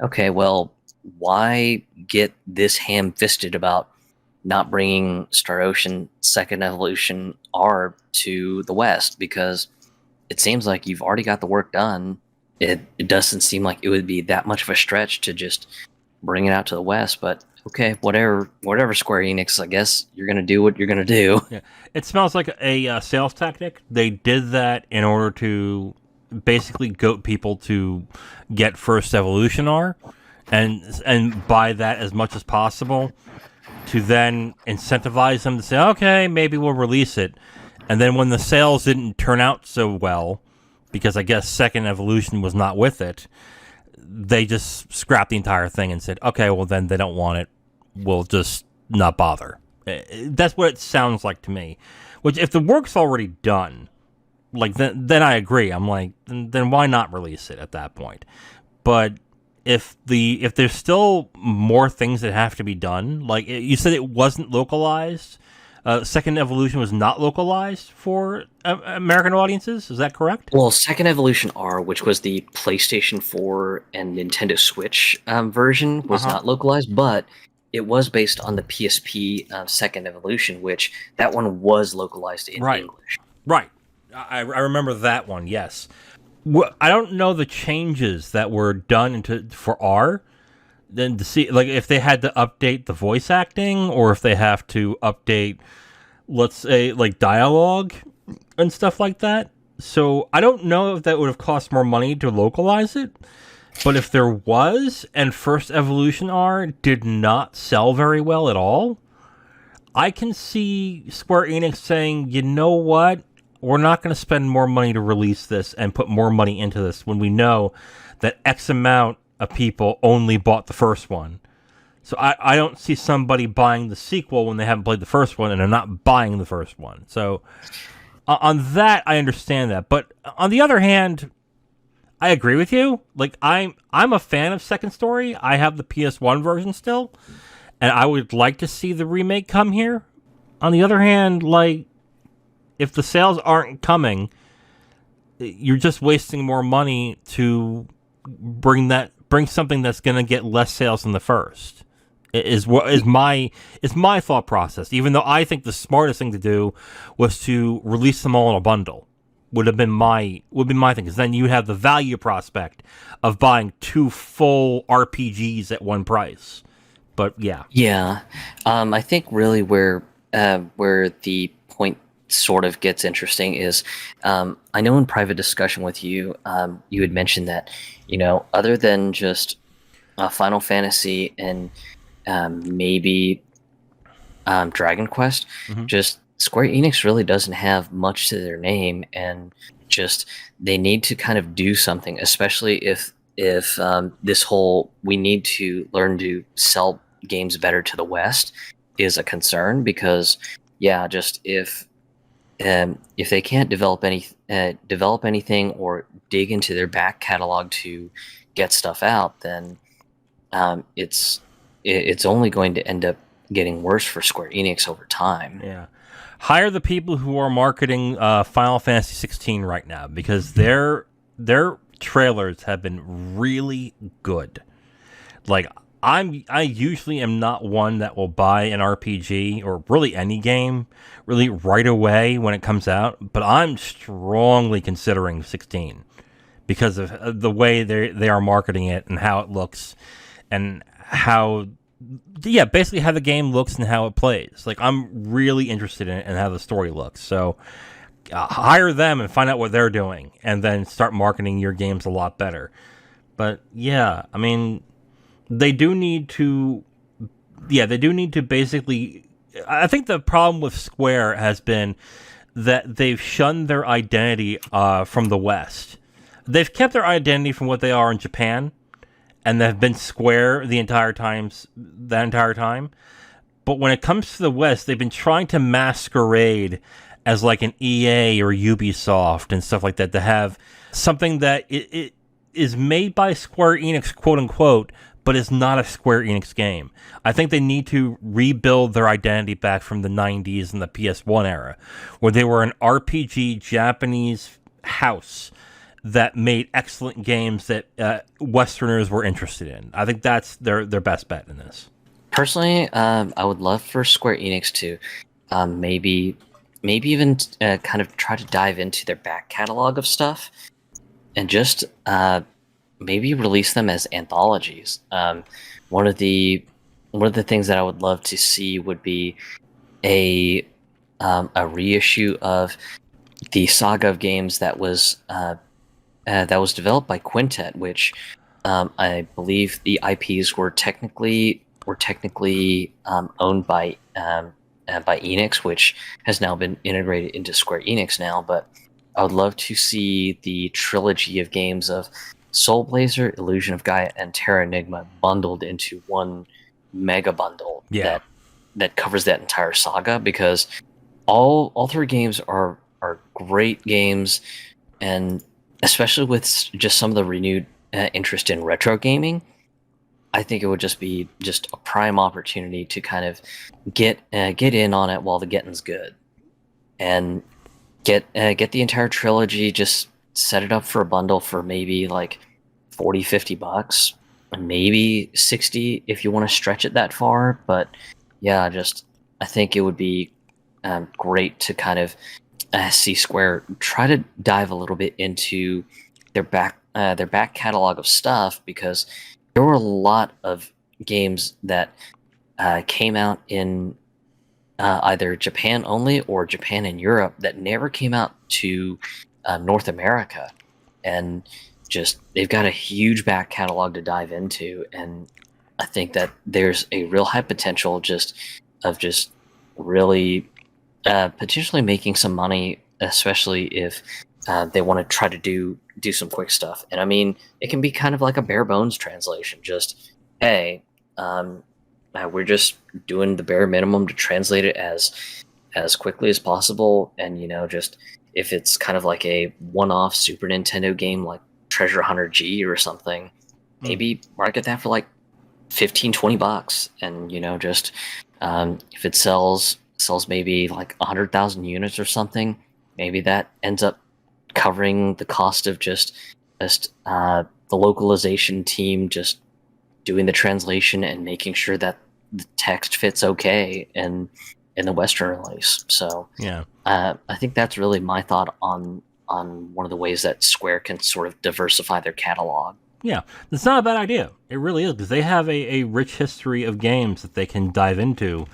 okay, well, why get this ham-fisted about not bringing Star Ocean Second Evolution R to the West? Because it seems like you've already got the work done. It doesn't seem like it would be that much of a stretch to just bring it out to the West. But okay, whatever, Square Enix, I guess you're gonna do what you're gonna do. Yeah, it smells like a sales tactic. They did that in order to basically goat people to get First Evolution R, and buy that as much as possible, to then incentivize them to say, okay, maybe we'll release it. And then when the sales didn't turn out so well, because I guess Second Evolution was not with it, they just scrapped the entire thing and said, okay, well then they don't want it. We'll just not bother. That's what it sounds like to me. Which, if the work's already done, like then I agree. I'm like, then why not release it at that point? But if there's still more things that have to be done, like you said, it wasn't localized. Second Evolution was not localized for American audiences. Is that correct? Well, Second Evolution R, which was the PlayStation 4 and Nintendo Switch version, was not localized, but it was based on the PSP Second Evolution, which that one was localized in English. Right. I remember that one, yes. I don't know the changes that were done for R. Then to see, like, if they had to update the voice acting, or if they have to update, let's say, like, dialogue and stuff like that. So I don't know if that would have cost more money to localize it. But if there was, and First Evolution R did not sell very well at all, I can see Square Enix saying, you know what? We're not going to spend more money to release this and put more money into this when we know that X amount of people only bought the first one. So I don't see somebody buying the sequel when they haven't played the first one and are not buying the first one. So on that, I understand that. But on the other hand, I agree with you. Like, I'm a fan of Second Story. I have the PS1 version still, and I would like to see the remake come here. On the other hand, like, if the sales aren't coming, you're just wasting more money to bring something that's going to get less sales than the first. Is my thought process. Even though I think the smartest thing to do was to release them all in a bundle. Would be my thing, because then you have the value prospect of buying 2 full RPGs at one price. But yeah, I think really where the point sort of gets interesting is, I know in private discussion with you, you had mentioned that, other than just Final Fantasy and maybe Dragon Quest, just Square Enix really doesn't have much to their name, and just they need to kind of do something, especially if this whole we need to learn to sell games better to the West is a concern, because yeah, just if they can't develop anything or dig into their back catalog to get stuff out, then it's only going to end up getting worse for Square Enix over time. Yeah. Hire the people who are marketing Final Fantasy 16 right now, because their trailers have been really good. Like, I usually am not one that will buy an RPG or really any game really right away when it comes out, but I'm strongly considering 16 because of the way they are marketing it and how it looks, and how, yeah, basically how the game looks and how it plays. Like, I'm really interested in it and how the story looks. So hire them and find out what they're doing, and then start marketing your games a lot better. But yeah, I mean, they do need to, basically. I think the problem with Square has been that they've shunned their identity from the West. They've kept their identity from what they are in Japan, and they've been Square the entire time. But when it comes to the West, they've been trying to masquerade as like an EA or Ubisoft and stuff like that, to have something that it is made by Square Enix, quote unquote, but is not a Square Enix game. I think they need to rebuild their identity back from the 90s and the PS1 era, where they were an RPG Japanese house that made excellent games that Westerners were interested in. I think that's their best bet in this. Personally, I would love for Square Enix to maybe even kind of try to dive into their back catalog of stuff, and just maybe release them as anthologies. One of the things that I would love to see would be a reissue of the saga of games that was developed by Quintet, which I believe the IPs were technically owned by Enix, which has now been integrated into Square Enix now. But I would love to see the trilogy of games of Soul Blazer, Illusion of Gaia, and Terra Enigma bundled into one mega bundle that covers that entire saga, because all three games are great games, and especially with just some of the renewed interest in retro gaming, I think it would just be a prime opportunity to kind of get in on it while the getting's good, and get the entire trilogy. Just set it up for a bundle for maybe like $40-$50, and maybe 60 if you want to stretch it that far. But yeah, I think it would be great to kind of see Square try to dive a little bit into their back catalog of stuff, because there were a lot of games that came out in either Japan only or Japan and Europe that never came out to North America, and they've got a huge back catalog to dive into. And I think that there's a real high potential of really potentially making some money, especially if they want to try to do some quick stuff. And I mean, it can be kind of like a bare bones translation. Just, hey, we're just doing the bare minimum to translate it as quickly as possible. And just if it's kind of like a one-off Super Nintendo game like Treasure Hunter G or something, maybe market that for like $15-$20, and if it sells maybe like 100,000 units or something, maybe that ends up covering the cost of just the localization team just doing the translation and making sure that the text fits okay in the Western release. So yeah, I think that's really my thought on one of the ways that Square can sort of diversify their catalog. Yeah, it's not a bad idea. It really is, because they have a rich history of games that they can dive into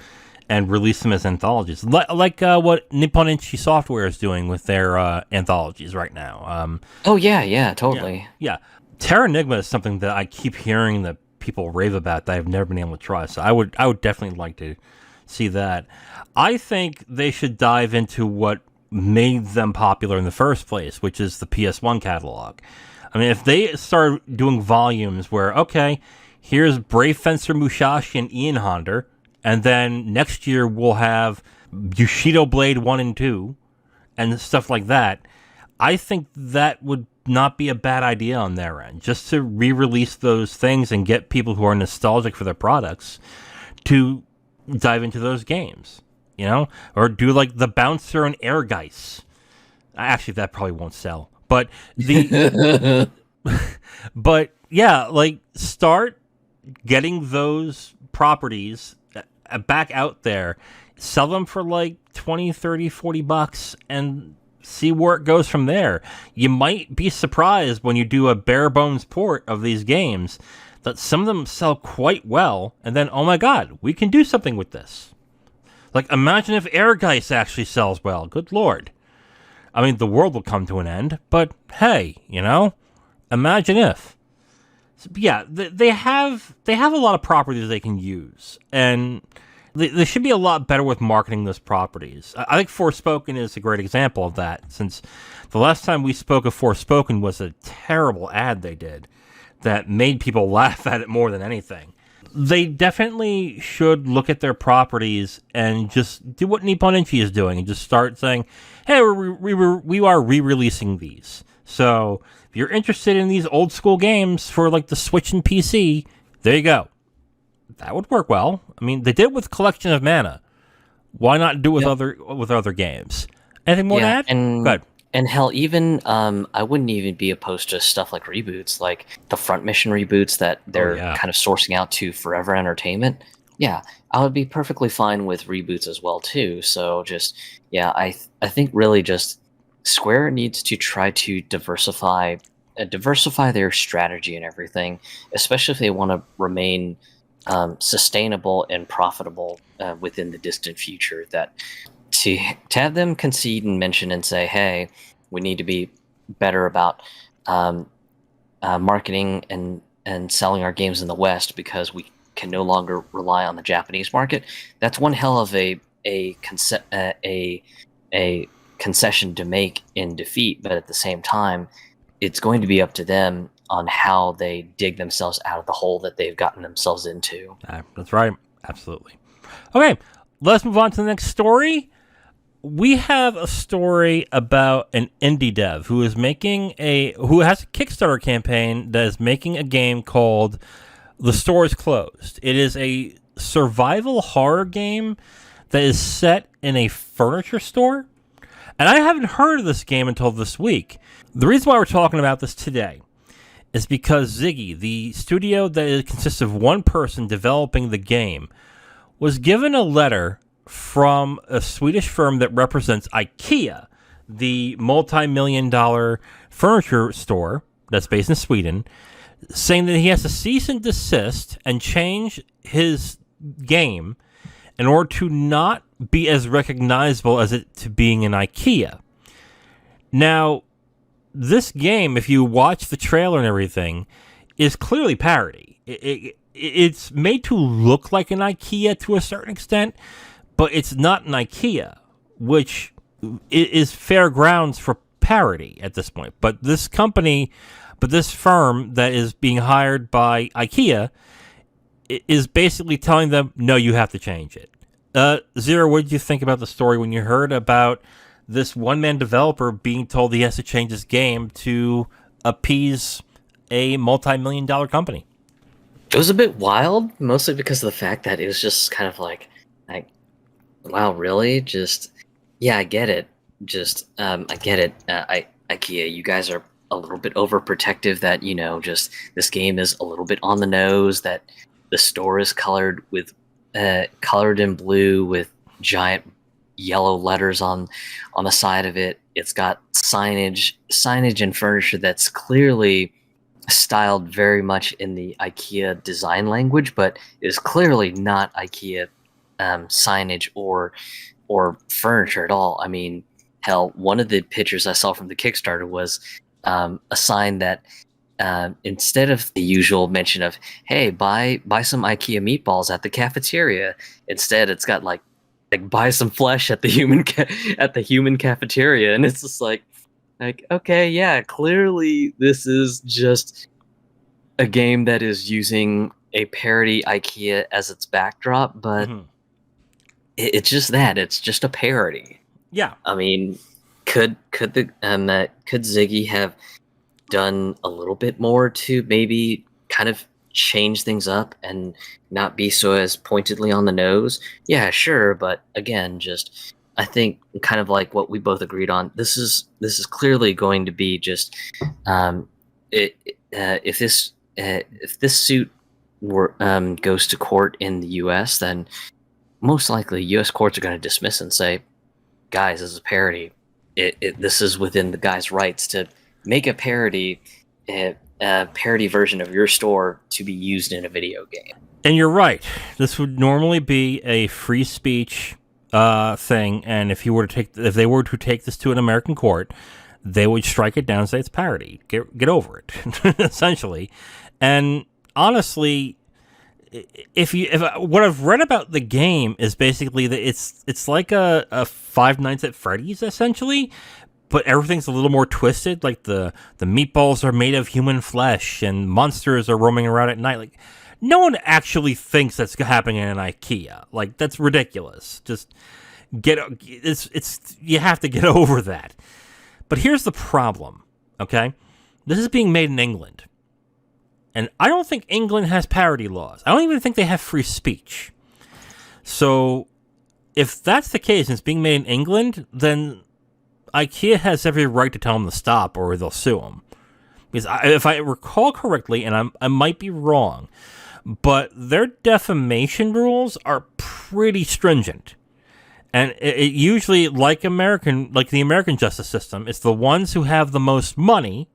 and release them as anthologies, like what Nippon Ichi Software is doing with their anthologies right now. Oh yeah, totally. Yeah. Terra Enigma is something that I keep hearing that people rave about that I've never been able to try. So I would definitely like to see that. I think they should dive into what made them popular in the first place, which is the PS1 catalog. I mean, if they start doing volumes where, okay, here's Brave Fencer Musashi and Ian Honda, and then next year we'll have Bushido Blade 1 and 2 and stuff like that, I think that would not be a bad idea on their end. Just to re-release those things and get people who are nostalgic for their products to dive into those games, you know? Or do like the Bouncer and Air Geist. Actually, that probably won't sell. But but yeah, like start getting those properties back out there, sell them for like 20, 30, 40 bucks and see where it goes from there. You might be surprised when you do a bare bones port of these games that some of them sell quite well, and then, oh my god, we can do something with this. Like, imagine if Airgeist actually sells well. Good lord. I mean, the world will come to an end, but hey, you know, imagine if. So, yeah, they have a lot of properties they can use, and they should be a lot better with marketing those properties. I think Forspoken is a great example of that, since the last time we spoke of Forspoken was a terrible ad they did that made people laugh at it more than anything. They definitely should look at their properties and just do what Nippon Ichi is doing and just start saying, hey, we are re-releasing these. So if you're interested in these old school games for like the Switch and PC, there you go. That would work well. I mean, they did it with Collection of Mana. Why not do it with other games? Anything more to add? Good. And hell, even I wouldn't even be opposed to stuff like reboots, like the Front Mission reboots that they're kind of sourcing out to Forever Entertainment. Yeah, I would be perfectly fine with reboots as well too. So just I think really just Square needs to try to diversify their strategy and everything, especially if they want to remain sustainable and profitable within the distant future. That to have them concede and mention and say, hey, we need to be better about marketing and selling our games in the West because we can no longer rely on the Japanese market. That's one hell of a concession to make in defeat, but at the same time, it's going to be up to them on how they dig themselves out of the hole that they've gotten themselves into. That's right. Absolutely. Okay, let's move on to the next story. We have a story about an indie dev who has a Kickstarter campaign that is making a game called The Store is Closed. It is a survival horror game that is set in a furniture store. And I haven't heard of this game until this week. The reason why we're talking about this today is because Ziggy, the studio that consists of one person developing the game, was given a letter from a Swedish firm that represents IKEA, the multi-million-dollar furniture store that's based in Sweden, saying that he has to cease and desist and change his game in order to not be as recognizable as it to being in IKEA. Now, this game, if you watch the trailer and everything, is clearly parody. It's made to look like an IKEA to a certain extent, but it's not an IKEA, which is fair grounds for parody at this point. But this firm that is being hired by IKEA is basically telling them, no, you have to change it. Zero, what did you think about the story when you heard about this one-man developer being told he has to change his game to appease a multi-million-dollar company? It was a bit wild, mostly because of the fact that it was just kind of like wow, really? Just, yeah, I get it. Just, I get it. IKEA, you guys are a little bit overprotective that, just this game is a little bit on the nose, that the store is colored in blue with giant yellow letters on the side of it. It's got signage and furniture that's clearly styled very much in the IKEA design language, but is clearly not IKEA signage or furniture at all. I mean, hell, one of the pictures I saw from the Kickstarter was a sign that instead of the usual mention of, hey, buy some IKEA meatballs at the cafeteria, instead it's got like buy some flesh at the human cafeteria, and it's just like okay, yeah, clearly this is just a game that is using a parody IKEA as its backdrop, but it's just that it's just a parody. Yeah. I mean, could Ziggy have done a little bit more to maybe kind of change things up and not be so as pointedly on the nose? Yeah, sure, but again, just I think kind of like what we both agreed on. This is clearly going to be just it, if this suit goes to court in the U.S., then most likely U.S. courts are going to dismiss and say, "Guys, this is a parody. This is within the guy's rights to make a parody version of your store to be used in a video game." And you're right. This would normally be a free speech thing, and if they were to take this to an American court, they would strike it down and say it's parody. Get over it, essentially. And honestly, if what I've read about the game is basically that it's like a Five Nights at Freddy's essentially, but everything's a little more twisted. Like the meatballs are made of human flesh and monsters are roaming around at night. Like no one actually thinks that's happening in an IKEA. Like that's ridiculous. Just it's you have to get over that. But here's the problem. Okay, this is being made in England. And I don't think England has parody laws. I don't even think they have free speech. So, if that's the case and it's being made in England, then IKEA has every right to tell them to stop or they'll sue them. Because if I recall correctly, and I might be wrong, but their defamation rules are pretty stringent. And it usually, like the American justice system, it's the ones who have the most money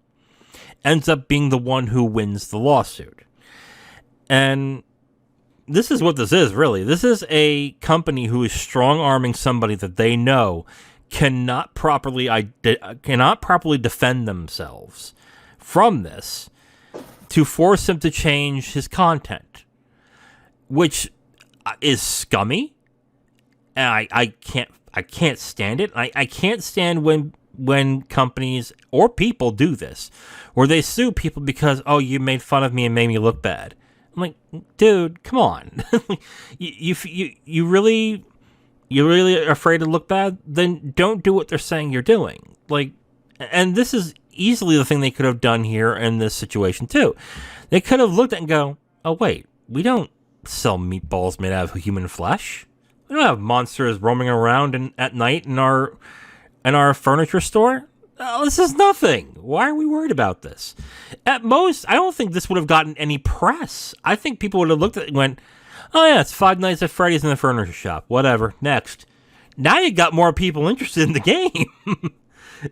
ends up being the one who wins the lawsuit. And this is what this is, really. This is a company who is strong-arming somebody that they know cannot properly defend themselves from this to force him to change his content, which is scummy. And I can't stand it. I can't stand when companies or people do this, where they sue people because, oh, you made fun of me and made me look bad. I'm like, dude, come on. you really are afraid to look bad? Then don't do what they're saying you're doing. Like, and this is easily the thing they could have done here in this situation too. They could have looked at it and go, oh wait, we don't sell meatballs made out of human flesh. We don't have monsters roaming around at night in our furniture store. Oh, this is nothing. Why are we worried about this? At most, I don't think this would have gotten any press. I think people would have looked at it and went, oh yeah, it's Five Nights at Freddy's in the furniture shop. Whatever. Next. Now you got more people interested in the game.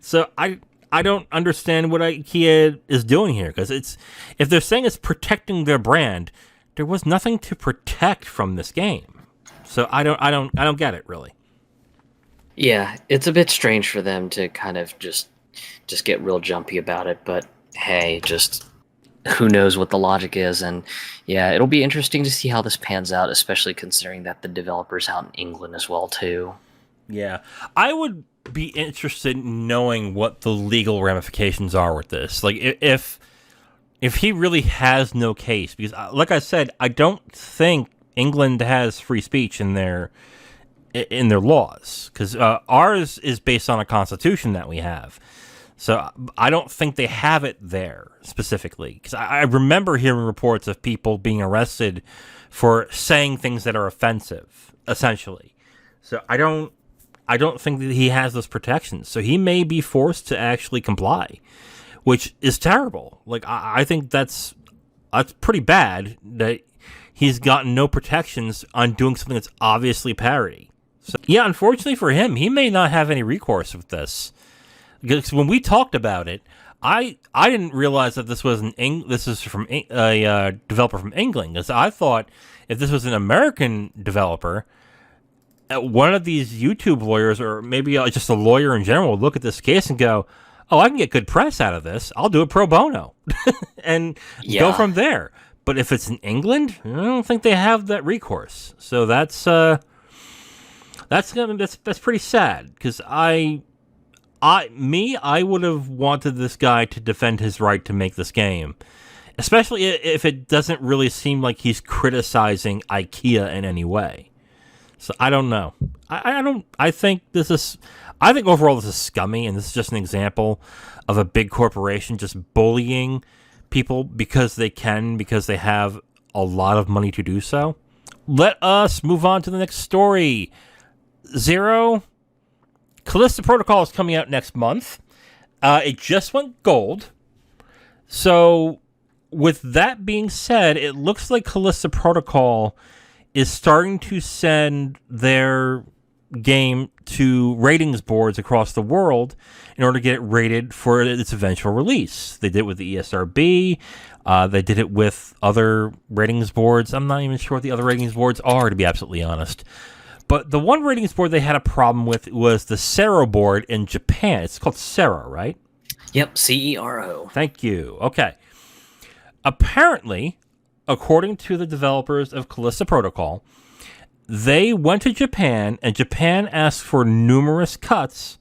So I don't understand what IKEA is doing here, because if they're saying it's protecting their brand, there was nothing to protect from this game. So I don't get it, really. Yeah, it's a bit strange for them to kind of just get real jumpy about it, but hey, just who knows what the logic is. And yeah, it'll be interesting to see how this pans out, especially considering that the developer's out in England as well too. Yeah, I would be interested in knowing what the legal ramifications are with this. Like if he really has no case, because like I said, I don't think England has free speech in their laws, because ours is based on a constitution that we have. So I don't think they have it there specifically, because I remember hearing reports of people being arrested for saying things that are offensive, essentially. So I don't think that he has those protections. So he may be forced to actually comply, which is terrible. Like I think that's pretty bad that he's gotten no protections on doing something that's obviously parody. So, yeah, unfortunately for him, he may not have any recourse with this. Because when we talked about it, I didn't realize that this was this is from a developer from England. Because I thought if this was an American developer, one of these YouTube lawyers, or maybe just a lawyer in general, would look at this case and go, "Oh, I can get good press out of this. I'll do it pro bono," and go from there. But if it's in England, I don't think they have that recourse. So that's pretty sad, because I would have wanted this guy to defend his right to make this game, especially if it doesn't really seem like he's criticizing IKEA in any way. So I don't know. I don't. I think this is. I think overall this is scummy, and this is just an example of a big corporation just bullying people because they can, because they have a lot of money to do so. Let us move on to the next story. Zero. Callisto Protocol is coming out next month. It just went gold. So, with that being said, it looks like Callisto Protocol is starting to send their game to ratings boards across the world in order to get it rated for its eventual release. They did it with the ESRB. They did it with other ratings boards. I'm not even sure what the other ratings boards are, to be absolutely honest. But the one ratings board they had a problem with was the Cero board in Japan. It's called Cero, right? Yep, CERO. Thank you. Okay. Apparently, according to the developers of Callisto Protocol, they went to Japan, and Japan asked for numerous cuts,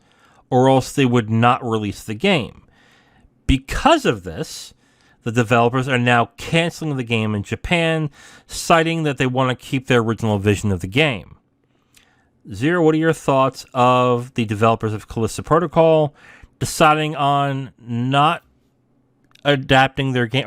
or else they would not release the game. Because of this, the developers are now canceling the game in Japan, citing that they want to keep their original vision of the game. Zero, what are your thoughts of the developers of Callisto Protocol deciding on not adapting their game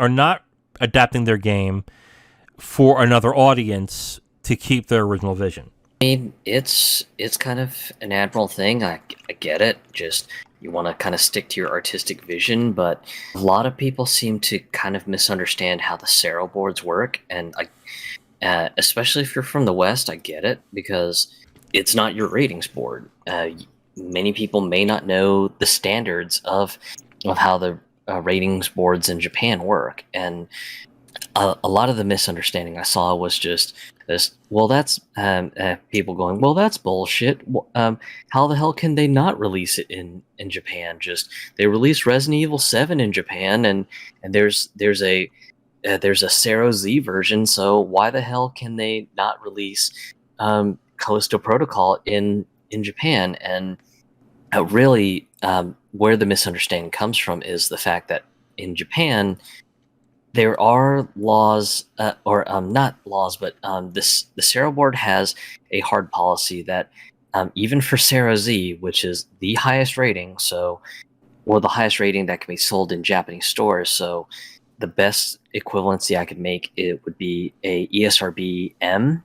for another audience to keep their original vision? I mean, it's kind of an admirable thing. I get it. Just you want to kind of stick to your artistic vision, but a lot of people seem to kind of misunderstand how the Cero boards work, and especially if you're from the West, I get it because it's not your ratings board. Many people may not know the standards of how the ratings boards in Japan work, and a lot of the misunderstanding I saw was just this. Well, that's people going, well, that's bullshit. How the hell can they not release it in Japan? Just they released Resident Evil 7 in Japan, and there's a Cero Z version, so why the hell can they not release Callisto Protocol in Japan? And really, where the misunderstanding comes from is the fact that in Japan there are laws, or not laws, but the Cero board has a hard policy that even for Cero Z, which is the highest rating, or the highest rating that can be sold in Japanese stores, so the best equivalency I could make it would be a ESRB M.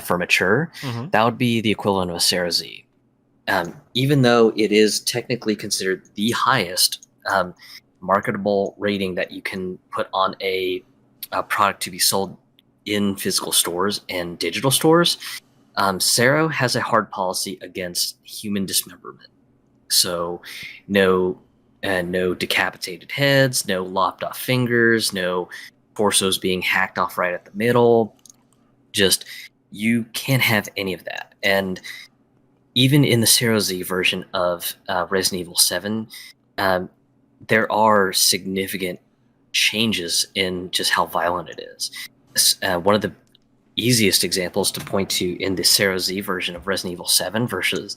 For mature, that would be the equivalent of a Cero Z. Even though it is technically considered the highest marketable rating that you can put on a product to be sold in physical stores and digital stores, Cero has a hard policy against human dismemberment. So no decapitated heads, no lopped off fingers, no torsos being hacked off right at the middle. Just you can't have any of that. And even in the Cero Z version of Resident Evil 7, there are significant changes in just how violent it is. One of the easiest examples to point to in the Cero Z version of Resident Evil 7 versus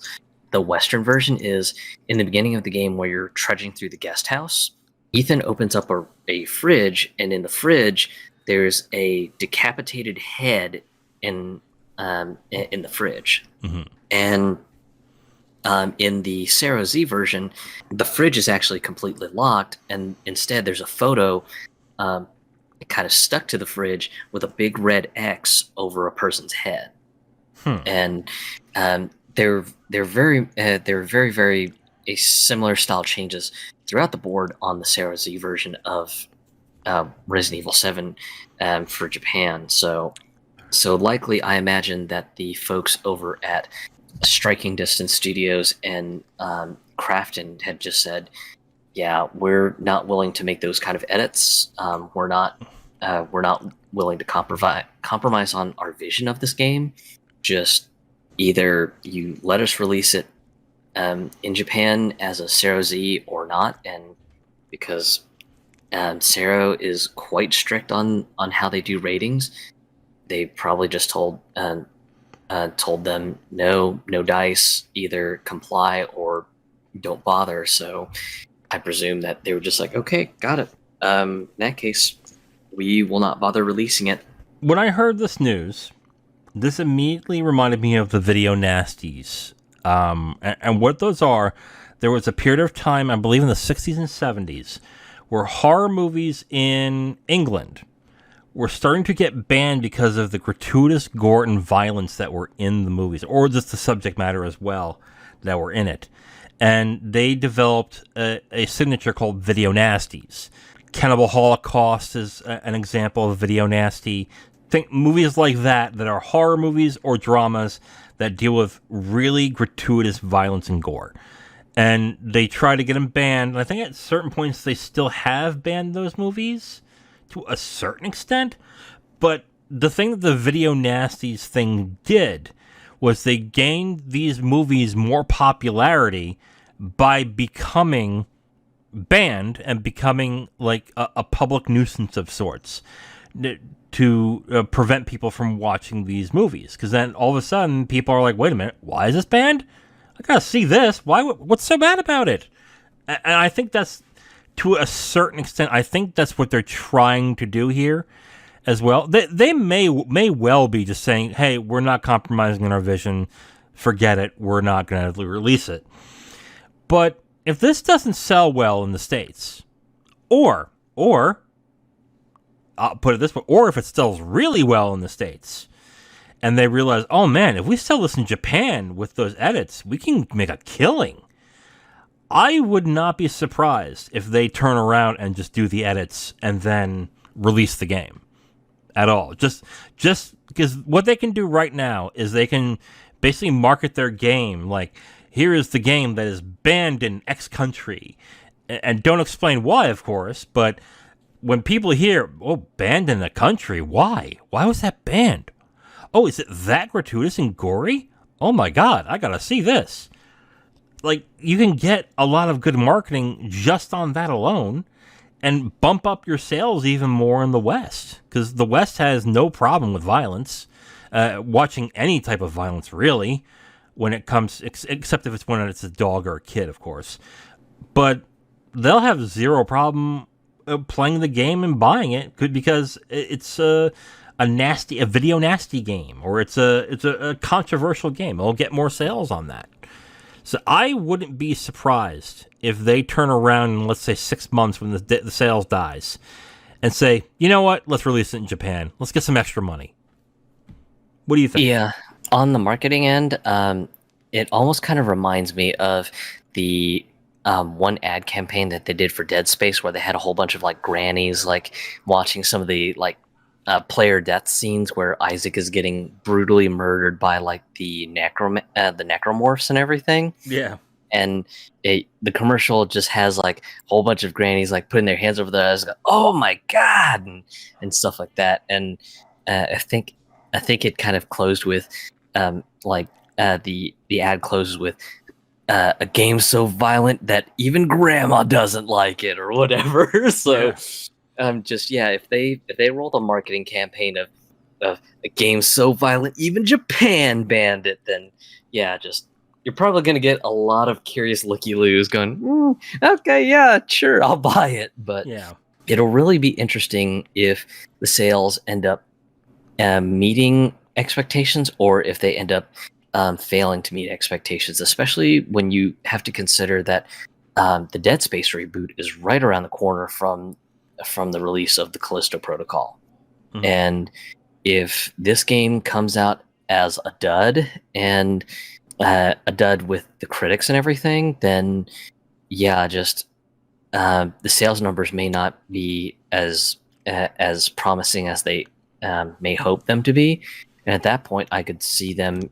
the Western version is in the beginning of the game where you're trudging through the guest house. Ethan opens up a fridge, and in the fridge, there's a decapitated head in the fridge. Mm-hmm. And in the Cero Z version, the fridge is actually completely locked, and instead there's a photo kind of stuck to the fridge with a big red X over a person's head. And they're very very similar style changes throughout the board on the Cero Z version of Resident Evil 7 for Japan. So likely, I imagine that the folks over at Striking Distance Studios and Crafton had just said, "Yeah, we're not willing to make those kind of edits. We're not willing to compromise on our vision of this game. Just either you let us release it in Japan as a Cero Z or not." And because Cero is quite strict on how they do ratings, they probably just told them no dice, either comply or don't bother. So I presume that they were just like, okay, got it. In that case, we will not bother releasing it. When I heard this news, This immediately reminded me of the video nasties. And what those are, there was a period of time, I believe in the 60s and 70s, where horror movies in England were starting to get banned because of the gratuitous gore and violence that were in the movies, or just the subject matter as well that were in it. And they developed a signature called video nasties. Cannibal Holocaust is an example of video nasty. Think movies like that are horror movies or dramas that deal with really gratuitous violence and gore. And they try to get them banned. And I think at certain points they still have banned those movies to a certain extent. But the thing that the video nasties thing did was they gained these movies more popularity by becoming banned and becoming like a public nuisance of sorts to prevent people from watching these movies. Because then all of a sudden people are like, wait a minute, why is this banned? I gotta see this. Why? What's so bad about it? And I think that's, to a certain extent, I think that's what they're trying to do here as well. They may well be just saying, hey, we're not compromising on our vision. Forget it. We're not going to release it. But if this doesn't sell well in the States, or I'll put it this way, or if it sells really well in the States, and they realize, oh man, if we sell this in Japan with those edits, we can make a killing. I would not be surprised if they turn around and just do the edits and then release the game at all. Just because what they can do right now is they can basically market their game like, here is the game that is banned in X country, and don't explain why, of course, but when people hear, oh, banned in a country, why? Why was that banned? Oh, is it that gratuitous and gory? Oh my god, I gotta see this. Like, you can get a lot of good marketing just on that alone and bump up your sales even more in the West. Because the West has no problem with violence, watching any type of violence, really, when it comes, except if it's when it's a dog or a kid, of course. But they'll have zero problem playing the game and buying it because it's a video nasty game, or it's a controversial game. It'll get more sales on that. So I wouldn't be surprised if they turn around in, let's say, 6 months when the sales dies and say, you know what, let's release it in Japan. Let's get some extra money. What do you think? Yeah, on the marketing end, it almost kind of reminds me of the one ad campaign that they did for Dead Space, where they had a whole bunch of like grannies like watching some of the like player death scenes where Isaac is getting brutally murdered by like the necromorphs and everything. Yeah. And the commercial just has like a whole bunch of grannies like putting their hands over their eyes, like, oh my god, and stuff like that. And I think it kind of closed with the ad closes with a game so violent that even grandma doesn't like it, or whatever. So if they rolled a marketing campaign of a game so violent even Japan banned it, then you're probably going to get a lot of curious looky-loos going, okay, yeah, sure, I'll buy it. But it'll really be interesting if the sales end up meeting expectations, or if they end up failing to meet expectations, especially when you have to consider that the Dead Space reboot is right around the corner from the release of the Callisto Protocol. Mm-hmm. And if this game comes out as a dud, and a dud with the critics and everything, then the sales numbers may not be as promising as they may hope them to be. And at that point, I could see them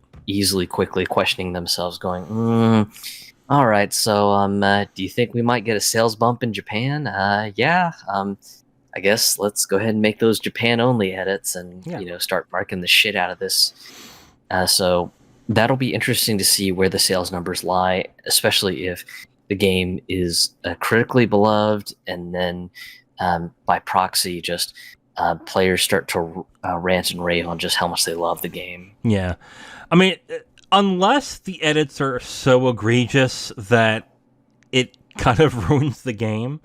quickly questioning themselves, going, all right, so do you think we might get a sales bump in Japan? I guess let's go ahead and make those Japan-only edits and start marking the shit out of this. So that'll be interesting to see where the sales numbers lie, especially if the game is critically beloved, and then by proxy, just players start to rant and rave on just how much they love the game. Yeah. I mean, unless the edits are so egregious that it kind of ruins the game.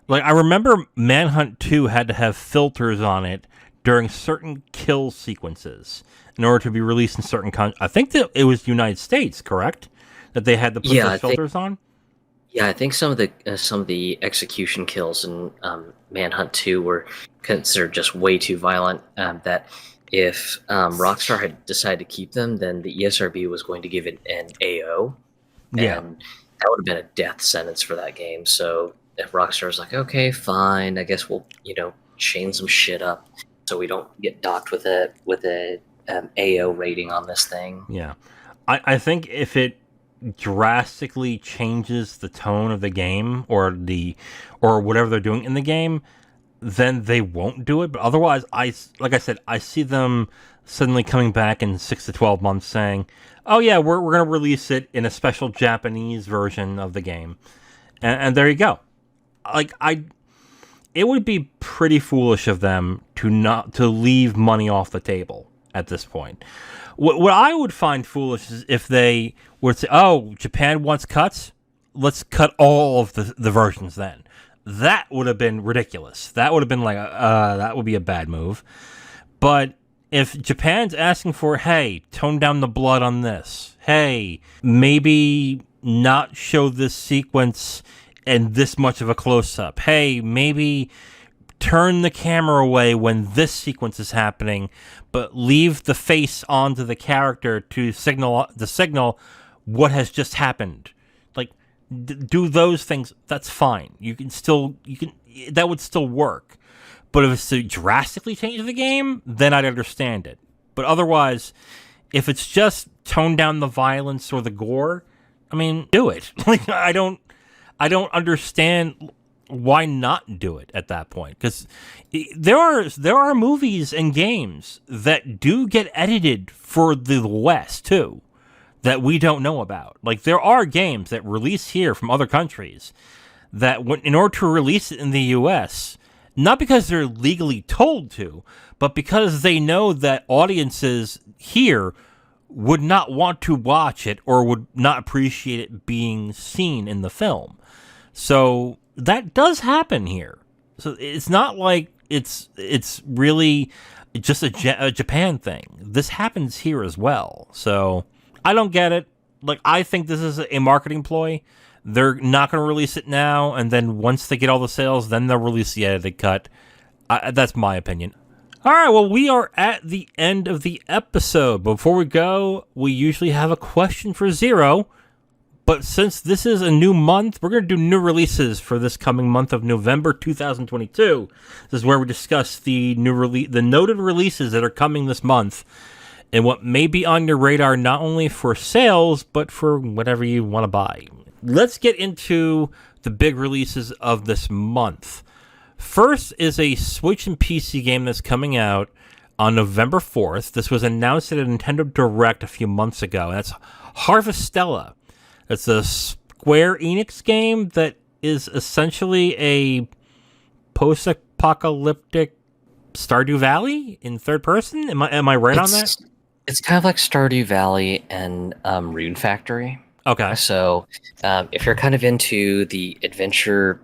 Like, I remember Manhunt 2 had to have filters on it during certain kill sequences. in order to be released in certain countries. I think that it was United States, correct? That they had to put Yeah, those filters on. Yeah, I think some of the execution kills in Manhunt 2 were considered just way too violent. That if Rockstar had decided to keep them, then the ESRB was going to give it an AO, Yeah, and that would have been a death sentence for that game. So if Rockstar was like, okay, fine, I guess we'll chain some shit up so we don't get docked with a AO rating on this thing. yeah. I think if it drastically changes the tone of the game or whatever they're doing in the game, then they won't do it. But otherwise, like I said, I see them suddenly coming back in 6 to 12 months saying, "Oh yeah, we're going to release it in a special Japanese version of the game," and there you go. Like it would be pretty foolish of them to leave money off the table at this point. What I would find foolish is if they would say, "Oh, Japan wants cuts. Let's cut all of the versions." Then that would have been ridiculous. That would have been like that would be a bad move. But if Japan's asking for, "Hey, tone down the blood on this. Hey, maybe not show this sequence in this much of a close up. Hey, maybe turn the camera away when this sequence is happening, but leave the face onto the character to signal what has just happened." Like, do those things. That's fine. That would still work. But if it's to drastically change the game, then I'd understand it. But otherwise, if it's just tone down the violence or the gore, I mean, do it. Like, I don't understand why not do it at that point, because there are movies and games that do get edited for the West too that we don't know about. Like, there are games that release here from other countries that in order to release it in the US, not because they're legally told to, but because they know that audiences here would not want to watch it or would not appreciate it being seen in the film. So that does happen here. So it's not like it's really just a Japan thing. This happens here as well. So I don't get it. Like, I think this is a marketing ploy. They're not going to release it now, and then once they get all the sales, then they'll release the edited cut. That's my opinion. All right, well, we are at the end of the episode. Before we go, we usually have a question for Zero. But since this is a new month, we're going to do new releases for this coming month of November 2022. This is where we discuss the noted releases that are coming this month and what may be on your radar not only for sales, but for whatever you want to buy. Let's get into the big releases of this month. First is a Switch and PC game that's coming out on November 4th. This was announced at a Nintendo Direct a few months ago. And that's Harvestella. It's a Square Enix game that is essentially a post-apocalyptic Stardew Valley in third person. Am I right on that? It's kind of like Stardew Valley and Rune Factory. Okay. So if you're kind of into the adventure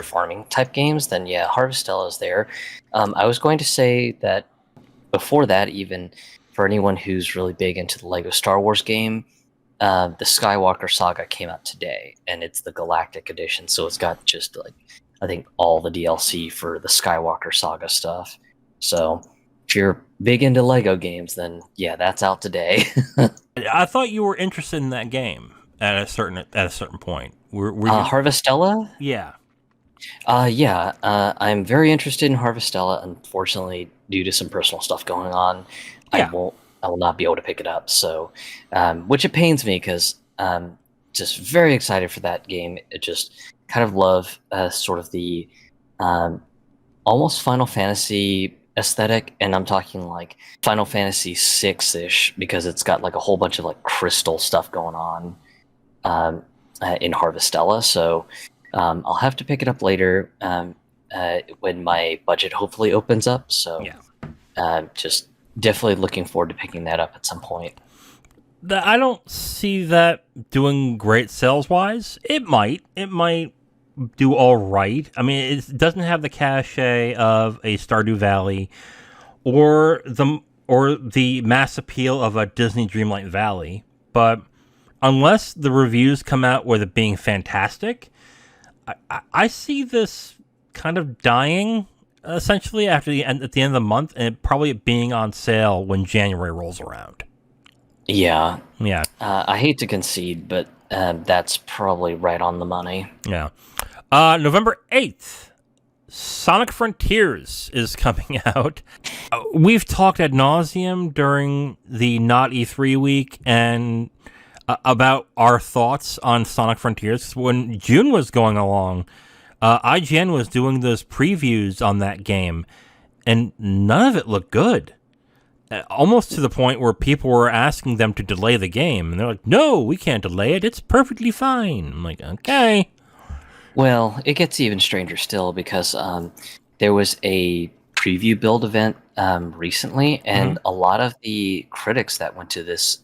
farming type games, then yeah, Harvestella is there. I was going to say that before that, even for anyone who's really big into the Lego Star Wars game, the Skywalker Saga came out today, and it's the Galactic Edition. So it's got just like, I think, all the DLC for the Skywalker Saga stuff. So if you're big into Lego games, then yeah, that's out today. I thought you were interested in that game at a certain point. Were you... Harvestella? Yeah. Yeah. I'm very interested in Harvestella. Unfortunately, due to some personal stuff going on, yeah. I will not be able to pick it up. So, which it pains me because I'm just very excited for that game. It just kind of love sort of the almost Final Fantasy aesthetic, and I'm talking like Final Fantasy 6-ish because it's got like a whole bunch of like crystal stuff going on in Harvestella. So I'll have to pick it up later when my budget hopefully opens up. So just definitely looking forward to picking that up at some point. I don't see that doing great sales-wise. It might do all right. I mean, it doesn't have the cachet of a Stardew Valley or or the mass appeal of a Disney Dreamlight Valley. But unless the reviews come out with it being fantastic, I see this kind of dying essentially at the end of the month, and probably being on sale when January rolls around. Yeah. Yeah. I hate to concede, but that's probably right on the money. Yeah. November 8th, Sonic Frontiers is coming out. We've talked ad nauseum during the Not E3 week and about our thoughts on Sonic Frontiers. When June was going along, IGN was doing those previews on that game, and none of it looked good. Almost to the point where people were asking them to delay the game, and they're like, "No, we can't delay it. It's perfectly fine." I'm like, "Okay." Well, it gets even stranger still because there was a preview build event recently, and a lot of the critics that went to this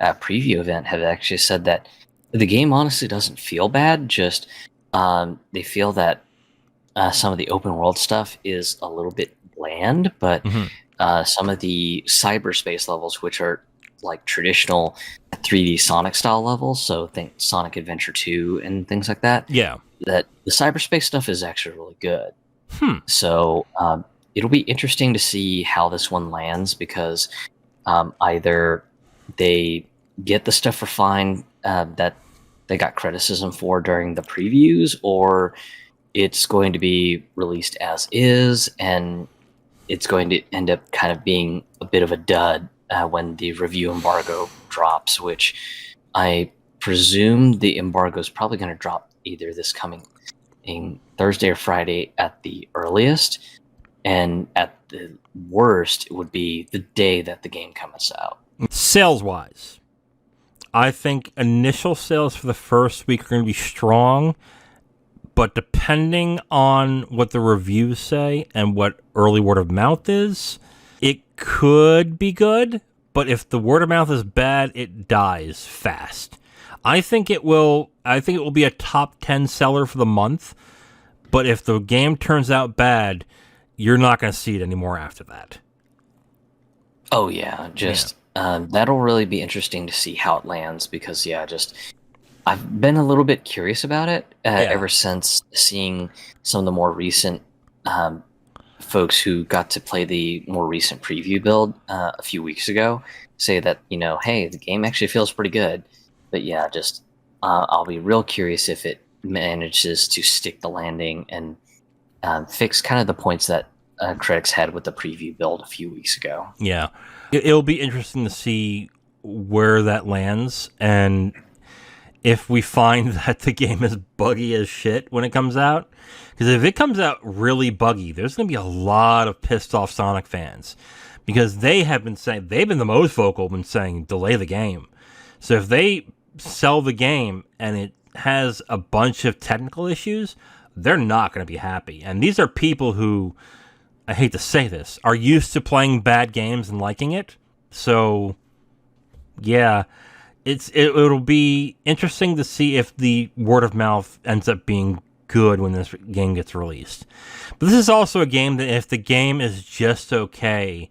preview event have actually said that the game honestly doesn't feel bad. Just they feel that some of the open world stuff is a little bit bland, but some of the cyberspace levels, which are like traditional 3D Sonic style levels, so think Sonic Adventure 2 and things like that. Yeah. That the cyberspace stuff is actually really good. So it'll be interesting to see how this one lands, because either they get the stuff refined that they got criticism for during the previews, or it's going to be released as is, and it's going to end up kind of being a bit of a dud when the review embargo drops, which I presume the embargo is probably going to drop either this coming Thursday or Friday at the earliest, and at the worst, it would be the day that the game comes out. Sales-wise, I think initial sales for the first week are going to be strong, but depending on what the reviews say and what early word of mouth is, it could be good, but if the word of mouth is bad, it dies fast. I think it will be a top 10 seller for the month, but if the game turns out bad, you're not going to see it anymore after that. Oh yeah, that'll really be interesting to see how it lands, because I've been a little bit curious about it ever since seeing some of the more recent folks who got to play the more recent preview build a few weeks ago say that, hey, the game actually feels pretty good. But yeah, I'll be real curious if it manages to stick the landing and fix kind of the points that critics had with the preview build a few weeks ago. Yeah, it'll be interesting to see where that lands, and if we find that the game is buggy as shit when it comes out. Because if it comes out really buggy, there's going to be a lot of pissed off Sonic fans, because they've been the most vocal when saying delay the game. So if they sell the game and it has a bunch of technical issues, they're not going to be happy. And these are people who, I hate to say this, are used to playing bad games and liking it. So yeah, it'll be interesting to see if the word of mouth ends up being good when this game gets released. But this is also a game that if the game is just okay,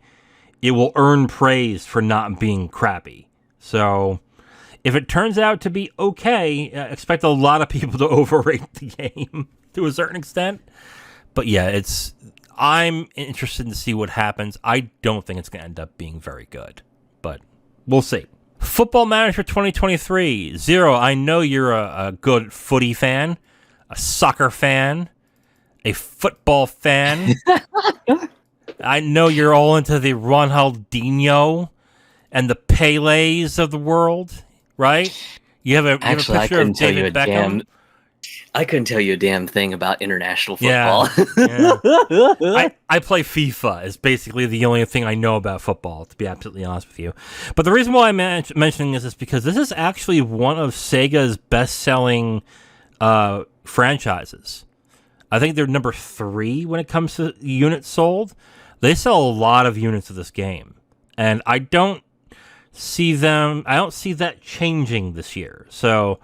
it will earn praise for not being crappy. So if it turns out to be okay, expect a lot of people to overrate the game to a certain extent. But yeah, I'm interested to see what happens. I don't think it's going to end up being very good, but we'll see. Football Manager 2023. Zero, I know you're a good footy fan, a soccer fan, a football fan. I know you're all into the Ronaldinho and the Pelés of the world, right? You have a picture of David Beckham. I couldn't tell you a damn thing about international football. Yeah. I play FIFA is basically the only thing I know about football, to be absolutely honest with you. But the reason why I'm mentioning this is because this is actually one of Sega's best-selling franchises. I think they're number 3 when it comes to units sold. They sell a lot of units of this game. And I don't see that changing this year. So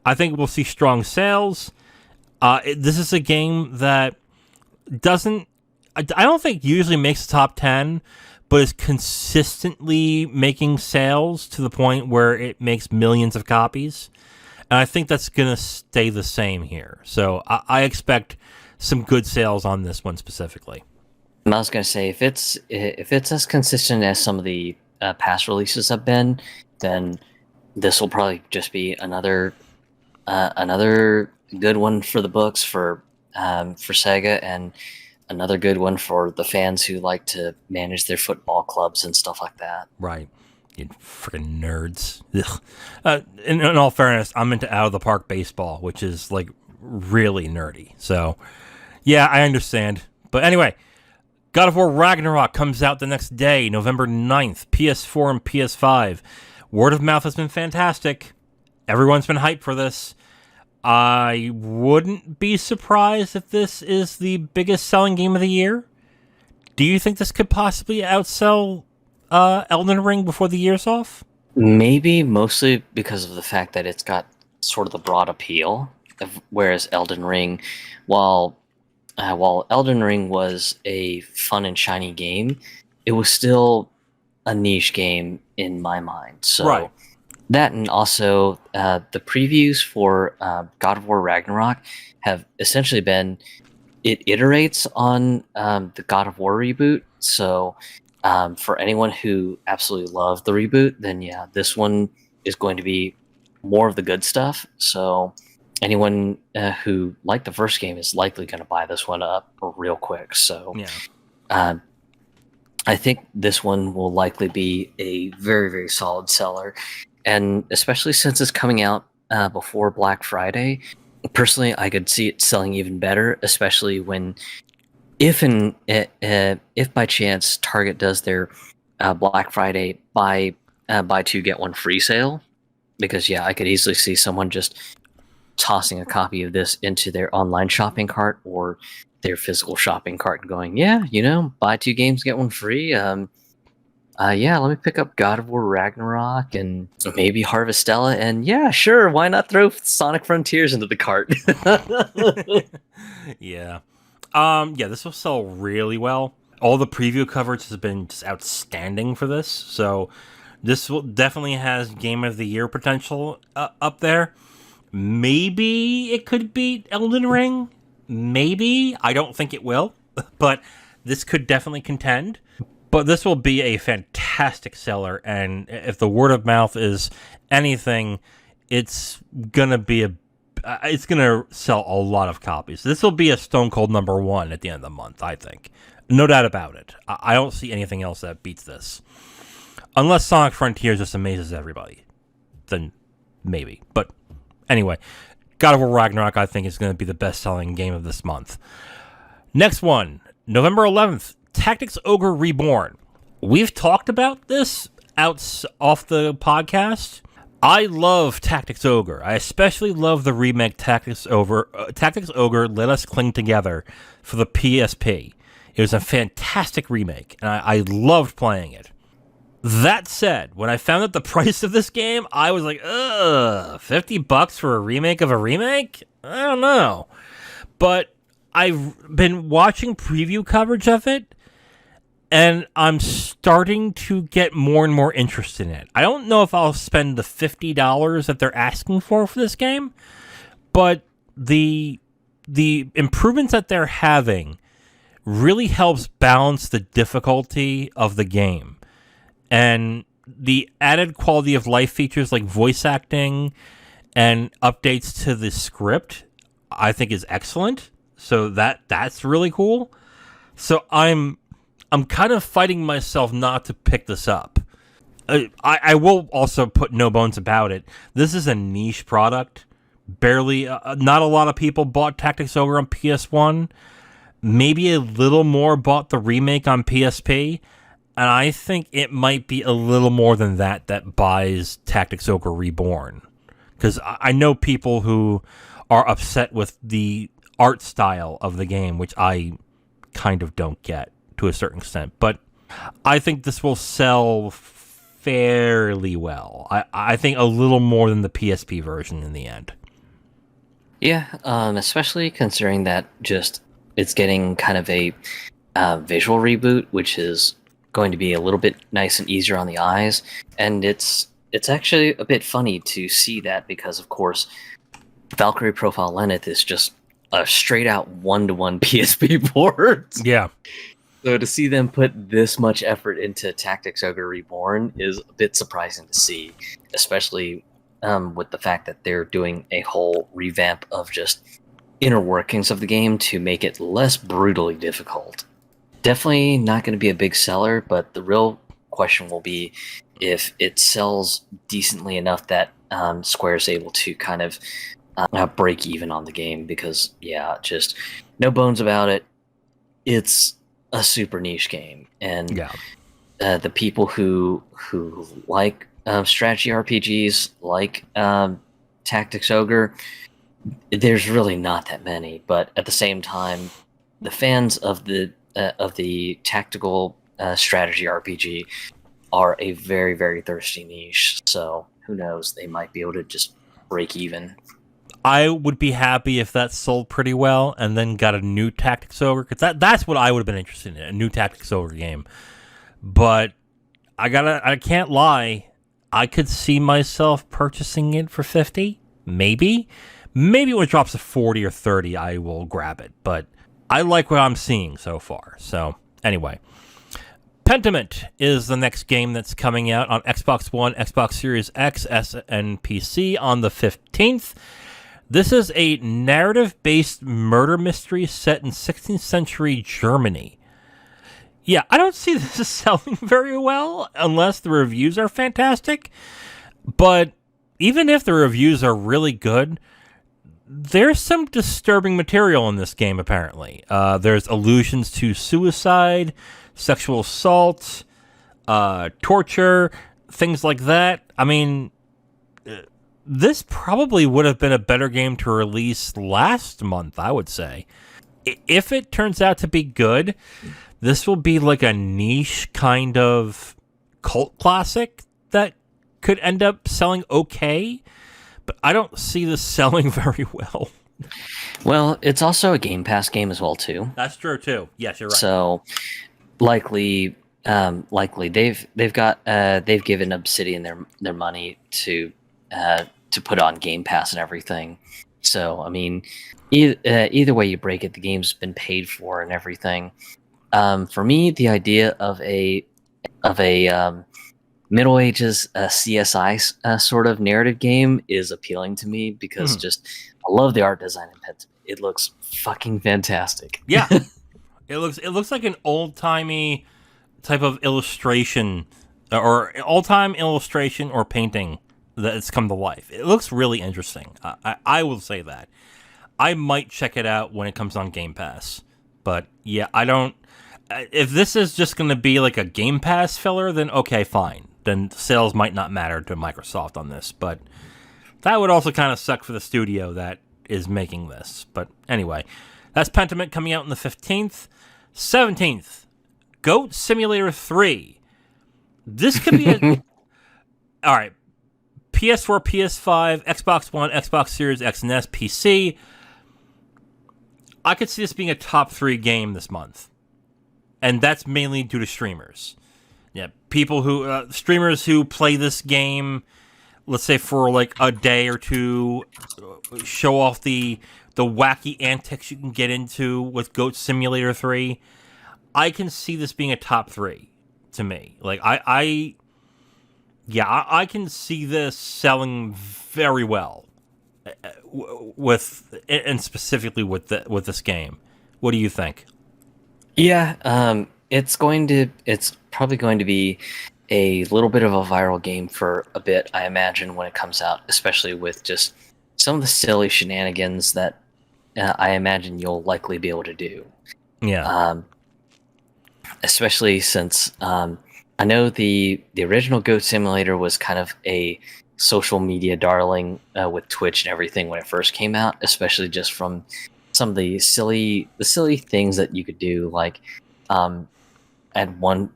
I think we'll see strong sales. This is a game that I don't think usually makes the top 10, but is consistently making sales to the point where it makes millions of copies. And I think that's going to stay the same here. So I expect some good sales on this one specifically. And I was going to say, if it's as consistent as some of the past releases have been, then this will probably just be another good one for the books for Sega, and another good one for the fans who like to manage their football clubs and stuff like that. Right. You freaking nerds. In all fairness, I'm into out of the park baseball, which is like really nerdy. So, yeah, I understand. But anyway, God of War Ragnarok comes out the next day, November 9th, PS4 and PS5. Word of mouth has been fantastic. Everyone's been hyped for this. I wouldn't be surprised if this is the biggest selling game of the year. Do you think this could possibly outsell Elden Ring before the year's off? Maybe mostly because of the fact that it's got sort of the broad appeal, whereas Elden Ring, while Elden Ring was a fun and shiny game, it was still a niche game in my mind. So right. That, and also the previews for God of War Ragnarok have essentially been, it iterates on the God of War reboot. So for anyone who absolutely loved the reboot, then yeah, this one is going to be more of the good stuff. So anyone who liked the first game is likely going to buy this one up real quick. So yeah. I think this one will likely be a very, very solid seller. And especially since it's coming out before Black Friday, personally, I could see it selling even better, especially when, if by chance Target does their Black Friday buy two get one free sale, because yeah, I could easily see someone just tossing a copy of this into their online shopping cart or their physical shopping cart and going, yeah, buy 2 games get one free. Yeah, let me pick up God of War Ragnarok and maybe Harvestella, and yeah, sure, why not throw Sonic Frontiers into the cart? Yeah. Yeah, this will sell really well. All the preview coverage has been just outstanding for this, so this will definitely has Game of the Year potential up there. Maybe it could beat Elden Ring. Maybe. I don't think it will, but this could definitely contend. But this will be a fantastic seller, and if the word of mouth is anything, it's gonna sell a lot of copies. This will be a Stone Cold #1 at the end of the month, I think. No doubt about it. I don't see anything else that beats this. Unless Sonic Frontiers just amazes everybody. Then maybe. But anyway, God of War Ragnarok, I think, is going to be the best-selling game of this month. Next one, November 11th. Tactics Ogre Reborn. We've talked about this off the podcast. I love Tactics Ogre. I especially love the remake Tactics Ogre Let Us Cling Together for the PSP. It was a fantastic remake, and I loved playing it. That said, when I found out the price of this game, I was like, ugh, $50 for a remake of a remake? I don't know. But I've been watching preview coverage of it, and I'm starting to get more and more interest in it. I don't know if I'll spend the $50 that they're asking for this game, but the improvements that they're having really helps balance the difficulty of the game. And the added quality of life features like voice acting and updates to the script, I think is excellent. So that's really cool. So I'm kind of fighting myself not to pick this up. I will also put no bones about it. This is a niche product. Barely, not a lot of people bought Tactics Ogre on PS1. Maybe a little more bought the remake on PSP. And I think it might be a little more than that buys Tactics Ogre Reborn. Because I know people who are upset with the art style of the game, which I kind of don't get to a certain extent. But I think this will sell fairly well. I think a little more than the PSP version in the end. Yeah, especially considering that just it's getting kind of a visual reboot, which is going to be a little bit nice and easier on the eyes, and it's actually a bit funny to see that because, of course, Valkyrie Profile Lenneth is just a straight out 1-to-1 PSP port. Yeah. So to see them put this much effort into Tactics Ogre Reborn is a bit surprising to see, especially with the fact that they're doing a whole revamp of just inner workings of the game to make it less brutally difficult. Definitely not going to be a big seller, but the real question will be if it sells decently enough that Square is able to kind of break even on the game, because yeah, just no bones about it, it's a super niche game, and the people who like strategy RPGs, like Tactics Ogre, there's really not that many. But at the same time, the fans of the tactical strategy RPG are a very, very thirsty niche. So who knows? They might be able to just break even. I would be happy if that sold pretty well and then got a new Tactics Ogre, because that's what I would have been interested in, a new Tactics Ogre game. But I can't lie, I could see myself purchasing it for $50, maybe. Maybe when it drops to $40 or $30, I will grab it. But I like what I'm seeing so far. So anyway, Pentiment is the next game that's coming out on Xbox One, Xbox Series X, S, and PC on the 15th. This is a narrative-based murder mystery set in 16th century Germany. Yeah, I don't see this as selling very well unless the reviews are fantastic. But even if the reviews are really good, there's some disturbing material in this game, apparently. There's allusions to suicide, sexual assault, torture, things like that. I mean, this probably would have been a better game to release last month, I would say. If it turns out to be good, this will be like a niche kind of cult classic that could end up selling okay, but I don't see this selling very well. Well, it's also a Game Pass game as well, too. That's true, too. Yes, you're right. So likely they've given Obsidian their money to put on Game Pass and everything. So I mean, either way you break it, the game's been paid for and everything. For me, the idea of a Middle Ages CSI sort of narrative game is appealing to me, because just I love the art design in Pentiment. It looks fucking fantastic. Yeah, it looks like an old timey type of illustration, or old time illustration or painting that's come to life. It looks really interesting. I will say that. I might check it out when it comes on Game Pass. But yeah, I don't. If this is just going to be like a Game Pass filler, then okay, fine. Then sales might not matter to Microsoft on this. But that would also kind of suck for the studio that is making this. But anyway, that's Pentiment coming out on the 15th. 17th, Goat Simulator 3. This could be a... All right. PS4, PS5, Xbox One, Xbox Series X and S, PC. I could see this being a top 3 game this month. And that's mainly due to streamers. Yeah, people who... streamers who play this game, let's say for like a day or two, show off the wacky antics you can get into with Goat Simulator 3. I can see this being a top 3 to me. Like, I can see this selling very well and specifically with this game. What do you think? Yeah, it's probably going to be a little bit of a viral game for a bit, I imagine, when it comes out, especially with just some of the silly shenanigans that I imagine you'll likely be able to do. Yeah. Especially since I know the original Goat Simulator was kind of a social media darling with Twitch and everything when it first came out, especially just from some of the silly things that you could do. Like at one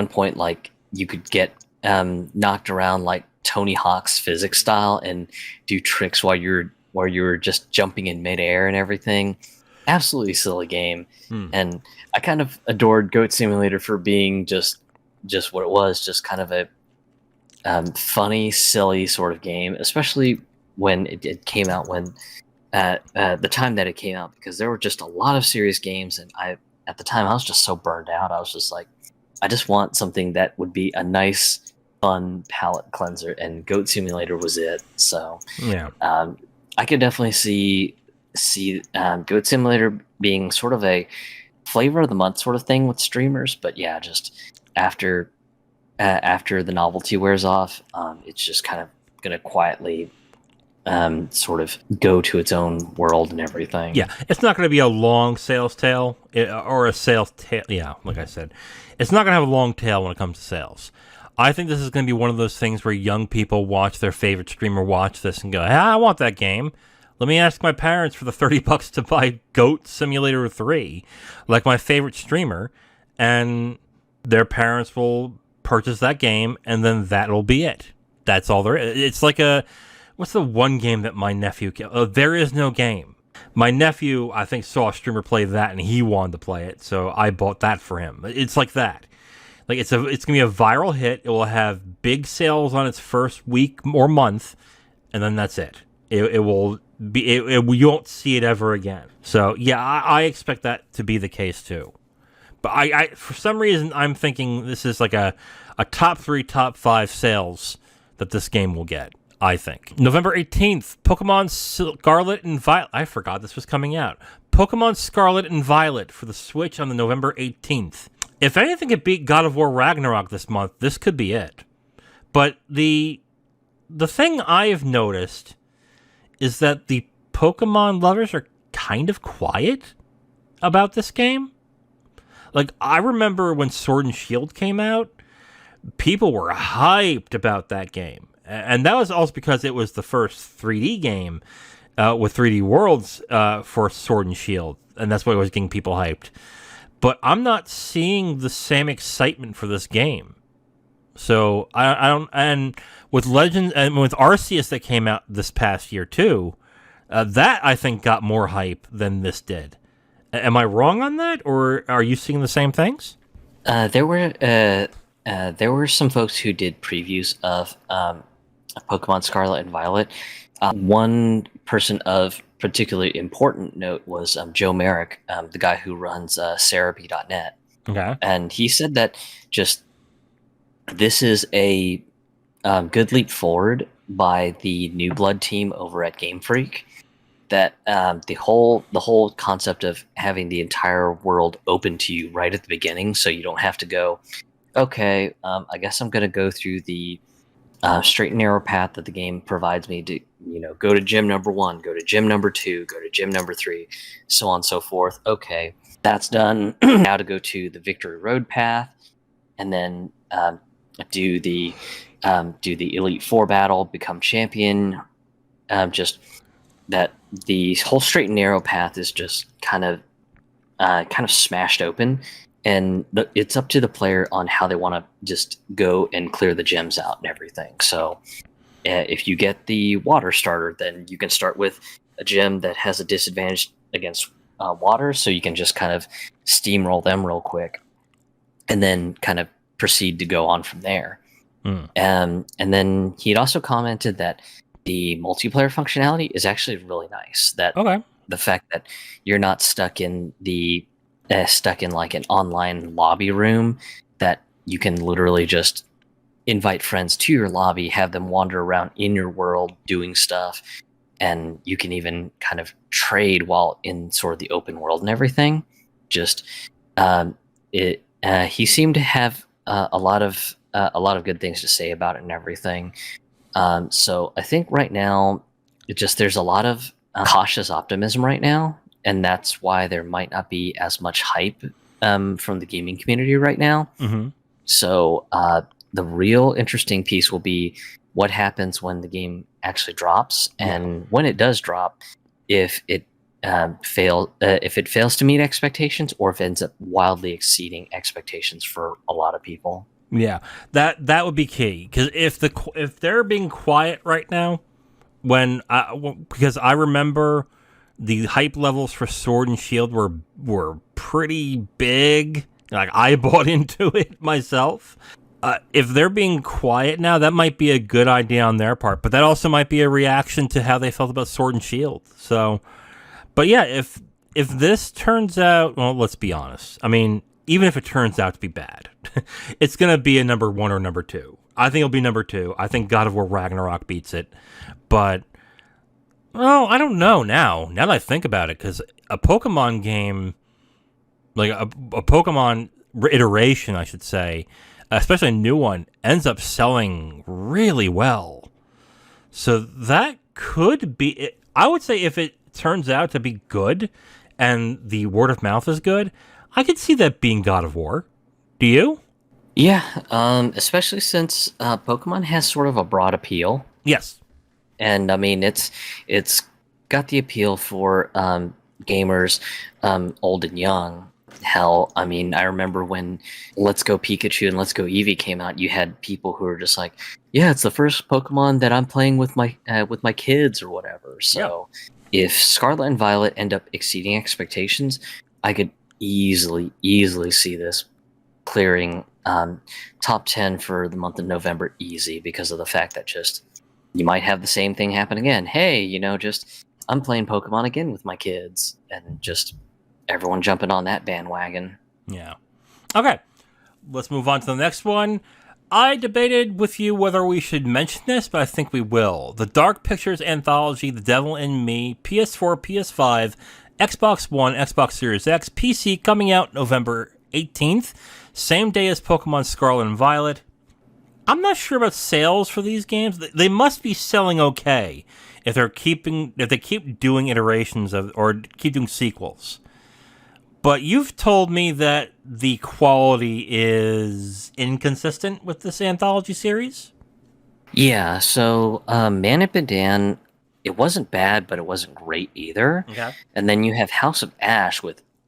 point, like you could get knocked around like Tony Hawk's physics style and do tricks while you're just jumping in midair and everything. absolutely silly game. Hmm. And I kind of adored Goat Simulator for being just what it was, just kind of a funny, silly sort of game, especially when it came out, when at the time that it came out, because there were just a lot of serious games, and at the time I was just so burned out. I was just like, I just want something that would be a nice, fun palate cleanser, and Goat Simulator was it. So Yeah. I could definitely see Goat Simulator being sort of a flavor of the month sort of thing with streamers. But yeah, just after the novelty wears off, it's just kind of gonna quietly sort of go to its own world and everything. Yeah, it's not going to be a long sales tail or a sales tail. Yeah, like I said, it's not going to have a long tail when it comes to sales. I think this is going to be one of those things where young people watch their favorite streamer watch this and go, hey, I want that game. Let me ask my parents for the $30 to buy Goat Simulator 3, like my favorite streamer, and their parents will purchase that game, and then that'll be it. That's all there is. It's like what's the one game that my nephew... There Is No Game. My nephew, I think, saw a streamer play that, and he wanted to play it, so I bought that for him. It's like that. Like it's going to be a viral hit. It will have big sales on its first week or month, and then that's it. It will be... you won't see it ever again. So, yeah, I expect that to be the case, too. But I for some reason, I'm thinking this is like a top 3, top 5 sales that this game will get. I think. November 18th, Pokemon Scarlet and Violet. I forgot this was coming out. Pokemon Scarlet and Violet for the Switch on the November 18th. If anything could beat God of War Ragnarok this month, this could be it. But the thing I've noticed is that the Pokemon lovers are kind of quiet about this game. Like, I remember when Sword and Shield came out, people were hyped about that game. And that was also because it was the first 3D game with 3D worlds for Sword and Shield. And that's why it was getting people hyped. But I'm not seeing the same excitement for this game. So I don't... And with Legends and with Arceus that came out this past year too, that I think got more hype than this did. Am I wrong on that? Or are you seeing the same things? There were some folks who did previews of Pokemon Scarlet and Violet. One person of particularly important note was Joe Merrick, the guy who runs Cerebi.net. Okay. And he said that just this is a good leap forward by the New Blood team over at Game Freak. That the whole concept of having the entire world open to you right at the beginning, so you don't have to go, okay, I guess I'm going to go through the straight and narrow path that the game provides me to, go to gym number 1, go to gym number 2, go to gym number 3, so on and so forth. Okay, that's done. Now to go to the Victory Road path, and then do the Elite Four battle, become champion. Just that the whole straight and narrow path is just kind of smashed open. And it's up to the player on how they want to just go and clear the gems out and everything. So if you get the water starter, then you can start with a gem that has a disadvantage against water, so you can just kind of steamroll them real quick, and then kind of proceed to go on from there. And then he'd also commented that the multiplayer functionality is actually really nice. That the fact that you're not stuck in like an online lobby room, that you can literally just invite friends to your lobby, have them wander around in your world doing stuff, and you can even kind of trade while in sort of the open world and everything. Just he seemed to have a lot of good things to say about it and everything. So I think right now there's a lot of cautious optimism right now. And that's why there might not be as much hype from the gaming community right now. Mm-hmm. So the real interesting piece will be what happens when the game actually drops, and when it does drop, if it fails to meet expectations, or if it ends up wildly exceeding expectations for a lot of people. Yeah, that would be key, because if they're being quiet right now, because I remember the hype levels for Sword and Shield were pretty big. Like, I bought into it myself. If they're being quiet now, that might be a good idea on their part, but that also might be a reaction to how they felt about Sword and Shield. So, but yeah, if this turns out, well, let's be honest. I mean, even if it turns out to be bad, it's going to be a number 1 or number 2. I think it'll be number 2. I think God of War Ragnarok beats it. But, well, I don't know now that I think about it, because a Pokemon game, like a Pokemon iteration, I should say, especially a new one, ends up selling really well. So that could be, I would say if it turns out to be good and the word of mouth is good, I could see that being God of War. Do you? Yeah, especially since Pokemon has sort of a broad appeal. Yes. And I mean, it's got the appeal for gamers old and young. Hell, I mean, I remember when Let's Go Pikachu and Let's Go Eevee came out, you had people who were just like, yeah, it's the first Pokemon that I'm playing with my kids or whatever. So if Scarlet and Violet end up exceeding expectations, I could easily see this clearing top 10 for the month of November easy, because of the fact that just you might have the same thing happen again. Hey, just I'm playing Pokemon again with my kids, and just everyone jumping on that bandwagon. Yeah. Okay. Let's move on to the next one. I debated with you whether we should mention this, but I think we will. The Dark Pictures Anthology, The Devil in Me, PS4, PS5, Xbox One, Xbox Series X, PC, coming out November 18th, same day as Pokemon Scarlet and Violet. I'm not sure about sales for these games. They must be selling okay if they keep doing iterations of, or keep doing sequels. But you've told me that the quality is inconsistent with this anthology series? Yeah, so Man and Badan, it wasn't bad, but it wasn't great either. Okay. And then you have House of Ash,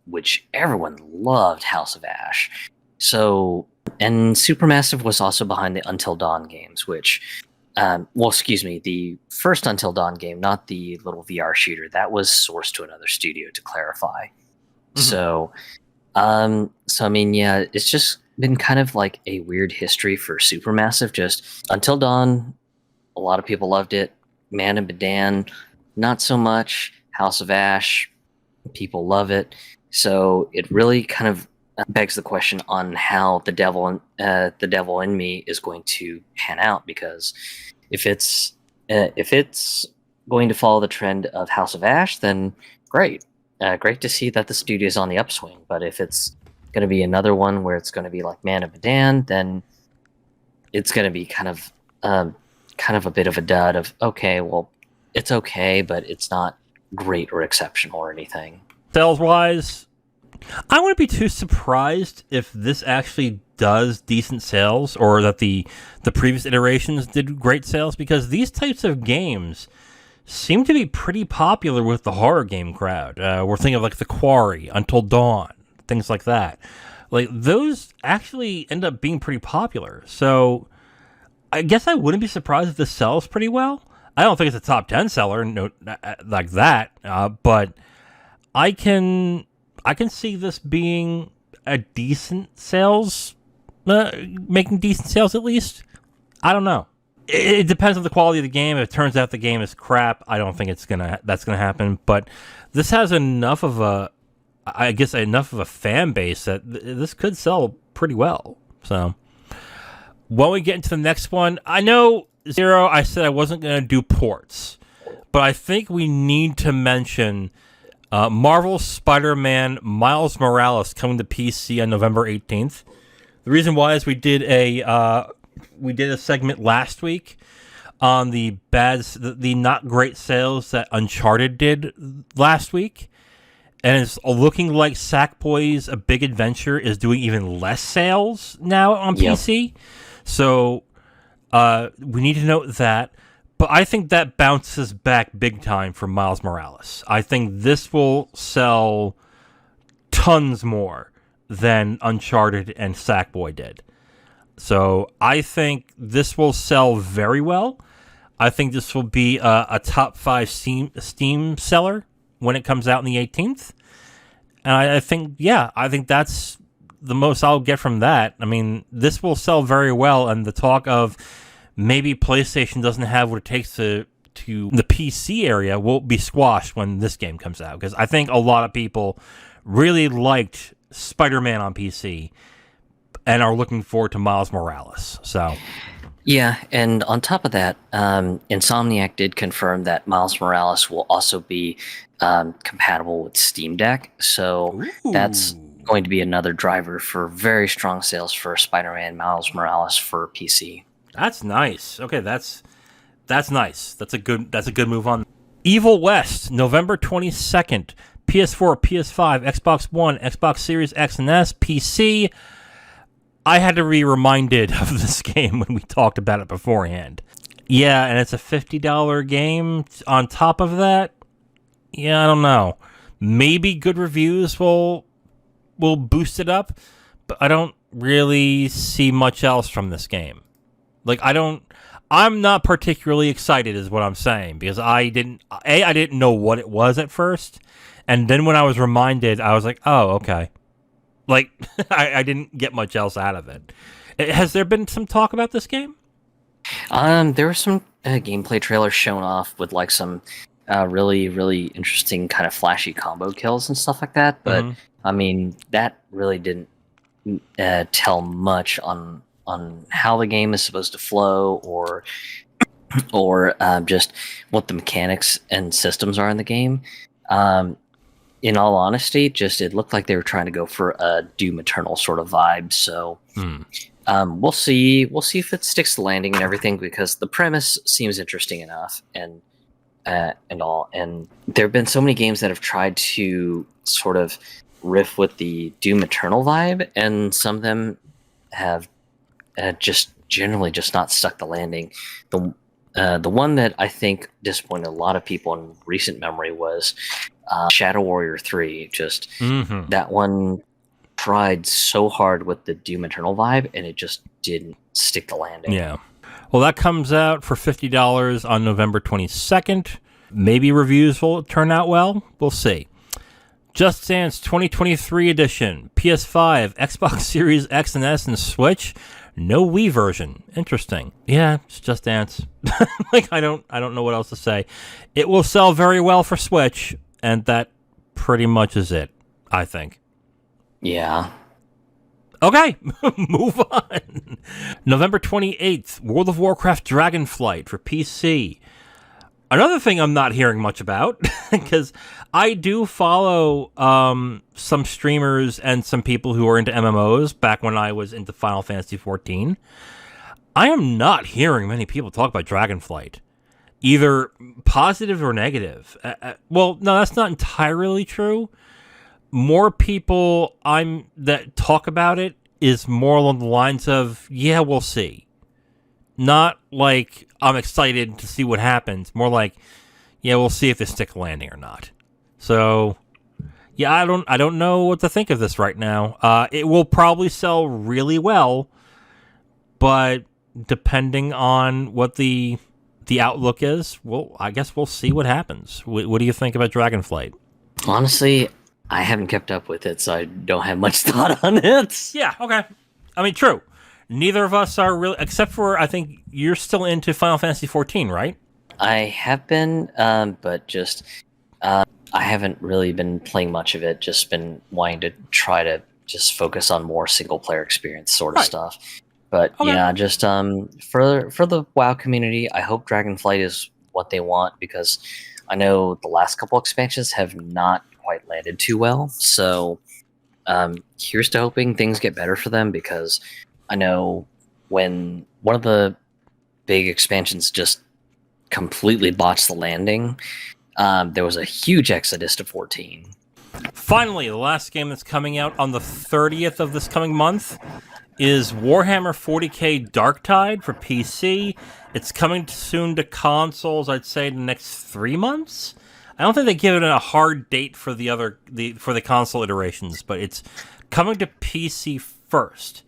which everyone loved House of Ash. So, and Supermassive was also behind the Until Dawn games, which, the first Until Dawn game, not the little VR shooter, that was sourced to another studio, to clarify. Mm-hmm. So I mean, yeah, it's just been kind of like a weird history for Supermassive. Just Until Dawn, a lot of people loved it. Man and Badan, not so much. House of Ash, people love it. So it really kind of begs the question on how the Devil in Me is going to pan out, because if it's going to follow the trend of House of Ash, then great. Great to see that the studio's on the upswing. But if it's going to be another one where it's going to be like Man of Medan, then it's going to be kind of a bit of a dud of, okay, well, it's okay, but it's not great or exceptional or anything. Sales-wise, I wouldn't be too surprised if this actually does decent sales, or that the previous iterations did great sales, because these types of games seem to be pretty popular with the horror game crowd. We're thinking of like The Quarry, Until Dawn, things like that. Like, those actually end up being pretty popular. So I guess I wouldn't be surprised if this sells pretty well. I don't think it's a top 10 seller, no, like that. But I can see this being a decent sales, making decent sales at least. I don't know. It depends on the quality of the game. If it turns out the game is crap, I don't think that's gonna happen. But this has enough of a fan base that this could sell pretty well. So when we get into the next one, I know, Zero, I said I wasn't gonna do ports, but I think we need to mention Marvel Spider-Man Miles Morales coming to PC on November 18th. The reason why is we did a segment last week on the not great sales that Uncharted did last week, and it's looking like Sackboy's A Big Adventure is doing even less sales now on PC. So we need to note that. But I think that bounces back big time for Miles Morales. I think this will sell tons more than Uncharted and Sackboy did. So I think this will sell very well. I think this will be a top 5 Steam seller when it comes out on the 18th. And I think that's the most I'll get from that. I mean, this will sell very well, and the talk of maybe PlayStation doesn't have what it takes to the PC area will be squashed when this game comes out, because I think a lot of people really liked Spider-Man on PC and are looking forward to Miles Morales. So, yeah, and on top of that, Insomniac did confirm that Miles Morales will also be compatible with Steam Deck, so that's going to be another driver for very strong sales for Spider-Man Miles Morales for PC. That's nice. Okay, that's nice. That's a good move on. Evil West, November 22nd. PS4, PS5, Xbox One, Xbox Series X and S, PC. I had to be reminded of this game when we talked about it beforehand. Yeah, and it's a $50 game on top of that. Yeah, I don't know. Maybe good reviews will boost it up, but I don't really see much else from this game. Like, I'm not particularly excited is what I'm saying, because I didn't know what it was at first, and then when I was reminded, I was like, oh, okay. Like, I didn't get much else out of it. Has there been some talk about this game? There were some gameplay trailers shown off with like some really, really interesting kind of flashy combo kills and stuff like that, but I mean, that really didn't tell much on how the game is supposed to flow, or just what the mechanics and systems are in the game. In all honesty, it looked like they were trying to go for a Doom Eternal sort of vibe. So we'll see. We'll see if it sticks to landing and everything, because the premise seems interesting enough, and all. And there have been so many games that have tried to sort of riff with the Doom Eternal vibe, and some of them have just generally just not stuck the landing. The one that I think disappointed a lot of people in recent memory was Shadow Warrior 3. Just that one tried so hard with the Doom Eternal vibe, and it just didn't stick the landing. Yeah. Well, that comes out for $50 on November 22nd. Maybe reviews will turn out well. We'll see. Just Dance 2023 edition, PS5, Xbox Series X and S, and Switch. No Wii version. Interesting. Yeah, it's Just Dance. Like, I don't know what else to say. It will sell very well for Switch, and that pretty much is it, I think. Yeah. Okay, move on. November 28th, World of Warcraft Dragonflight for PC. Another thing I'm not hearing much about, because I do follow some streamers and some people who are into MMOs back when I was into Final Fantasy XIV. I am not hearing many people talk about Dragonflight, either positive or negative. Well, no, that's not entirely true. More people that talk about it is more along the lines of, yeah, we'll see. Not like I'm excited to see what happens. More like, yeah, we'll see if they stick landing or not. So, yeah, I don't know what to think of this right now. It will probably sell really well, but depending on what the outlook is, well, I guess we'll see what happens. What do you think about Dragonflight? Honestly, I haven't kept up with it, so I don't have much thought on it. Yeah, okay. I mean, true. Neither of us are really, except for, I think you're still into Final Fantasy XIV, right? I have been, but just I haven't really been playing much of it. Just been wanting to try to just focus on more single player experience sort of stuff. But yeah, just for the WoW community, I hope Dragonflight is what they want, because I know the last couple expansions have not quite landed too well. So here's to hoping things get better for them, because I know when one of the big expansions just completely botched the landing, there was a huge exodus to 14. Finally, the last game that's coming out on the 30th of this coming month is Warhammer 40k Darktide for PC. It's coming soon to consoles, I'd say, in the next 3 months. I don't think they give it a hard date for the console iterations, but it's coming to PC first.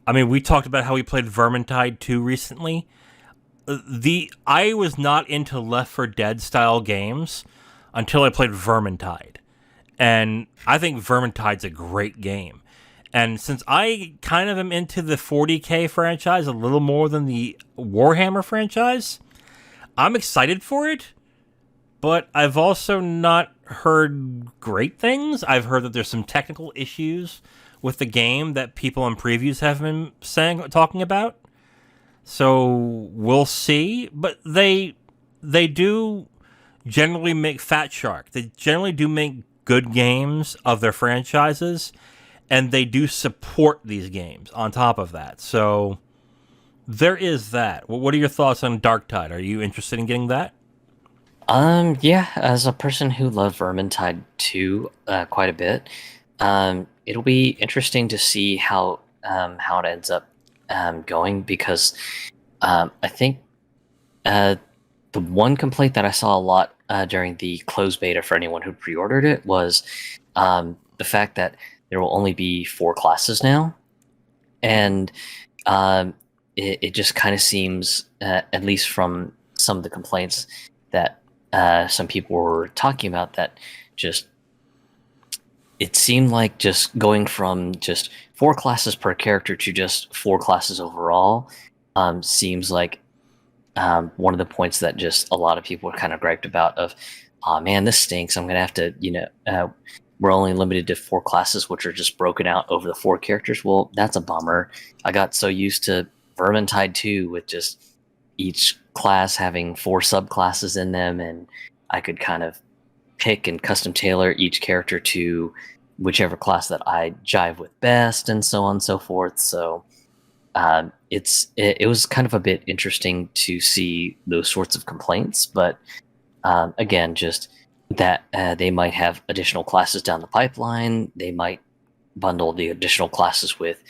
I mean, we talked about how we played Vermintide 2 recently. I was not into Left 4 Dead style games, until I played Vermintide. And I think Vermintide's a great game. And since I kind of am into the 40K franchise a little more than the Warhammer franchise, I'm excited for it. But I've also not heard great things. I've heard that there's some technical issues with the game that people in previews have been talking about. So we'll see. But they do generally make Fat Shark. They generally do make good games of their franchises, and they do support these games on top of that. So there is that. What are your thoughts on Darktide? Are you interested in getting that? Yeah, as a person who loved Vermintide 2 quite a bit, it'll be interesting to see how it ends up going, because I think the one complaint that I saw a lot during the closed beta for anyone who pre-ordered it was the fact that there will only be 4 classes now, and it just kind of seems, at least from some of the complaints that some people were talking about, that just it seemed like just going from just 4 classes per character to just 4 classes overall seems like one of the points that just a lot of people were kind of griped about, of, oh man, this stinks. I'm going to have to, we're only limited to 4 classes, which are just broken out over the 4 characters. Well, that's a bummer. I got so used to Vermintide 2 with just each class having 4 subclasses in them, and I could kind of pick and custom tailor each character to whichever class that I jive with best, and so on and so forth. So it was kind of a bit interesting to see those sorts of complaints, but again, just that they might have additional classes down the pipeline. They might bundle the additional classes with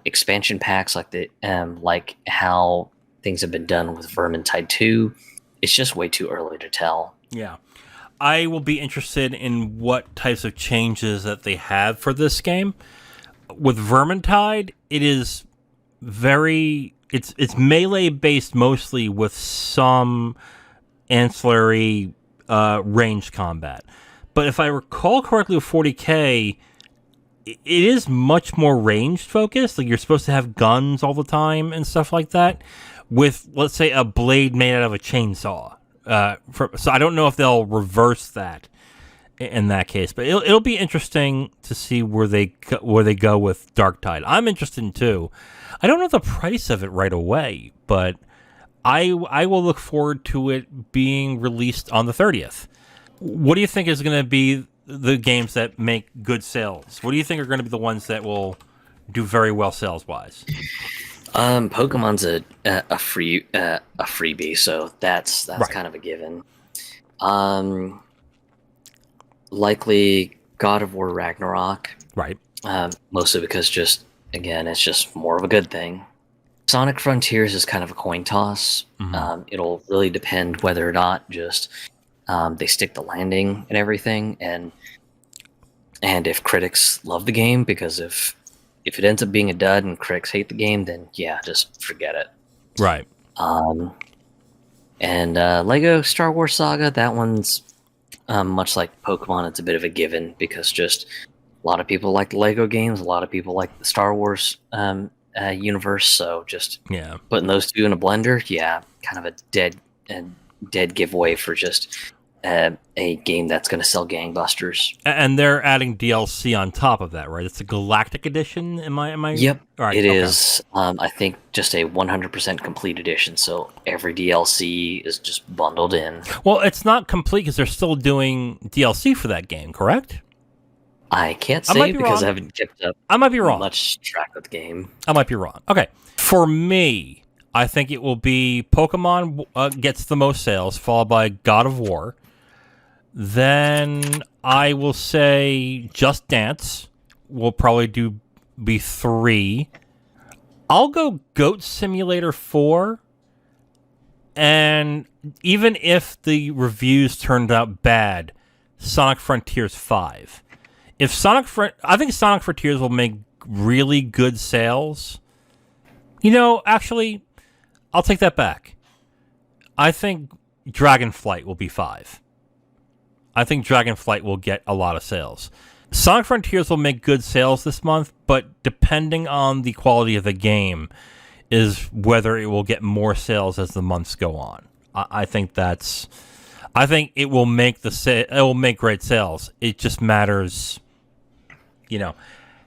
expansion packs, like how things have been done with Vermintide 2. It's just way too early to tell. Yeah. I will be interested in what types of changes that they have for this game. With Vermintide, it is it's melee based mostly, with some ancillary ranged combat. But if I recall correctly with 40K, it is much more ranged focused. Like, you're supposed to have guns all the time and stuff like that, with, let's say, a blade made out of a chainsaw. So I don't know if they'll reverse that in that case, but it'll be interesting to see where they go with Darktide. I'm interested too. I don't know the price of it right away, but I will look forward to it being released on the 30th. What do you think is going to be the games that make good sales? What do you think are going to be the ones that will do very well sales wise? Pokemon's a freebie, so that's right. Kind of a given. Likely God of War Ragnarok. Right. Mostly because it's just more of a good thing. Sonic Frontiers is kind of a coin toss. Mm-hmm. It'll really depend whether or not just they stick the landing and everything, and if critics love the game, because if it ends up being a dud and critics hate the game, then yeah, just forget it. Right. And Lego Star Wars Saga, that one's much like Pokemon, it's a bit of a given, because just a lot of people like the Lego games, a lot of people like the Star Wars universe, so just putting those two in a blender, kind of a dead giveaway for just a game that's going to sell gangbusters. And they're adding DLC on top of that, right? It's a Galactic Edition. Am I? Yep, right, it is. I think just a 100% complete edition, so every DLC is just bundled in. Well, it's not complete because they're still doing DLC for that game, correct? I can't say because I haven't kept up. I might be wrong. Much track of the game. I might be wrong. Okay, for me, I think it will be Pokemon gets the most sales, followed by God of War. Then I will say Just Dance will probably be 3. I'll go Goat Simulator 4. And even if the reviews turned out bad, Sonic Frontiers 5. I think Sonic Frontiers will make really good sales. Actually, I'll take that back. I think Dragonflight will be 5. I think Dragonflight will get a lot of sales. Sonic Frontiers will make good sales this month, but depending on the quality of the game is whether it will get more sales as the months go on. I think it will make it will make great sales. It just matters,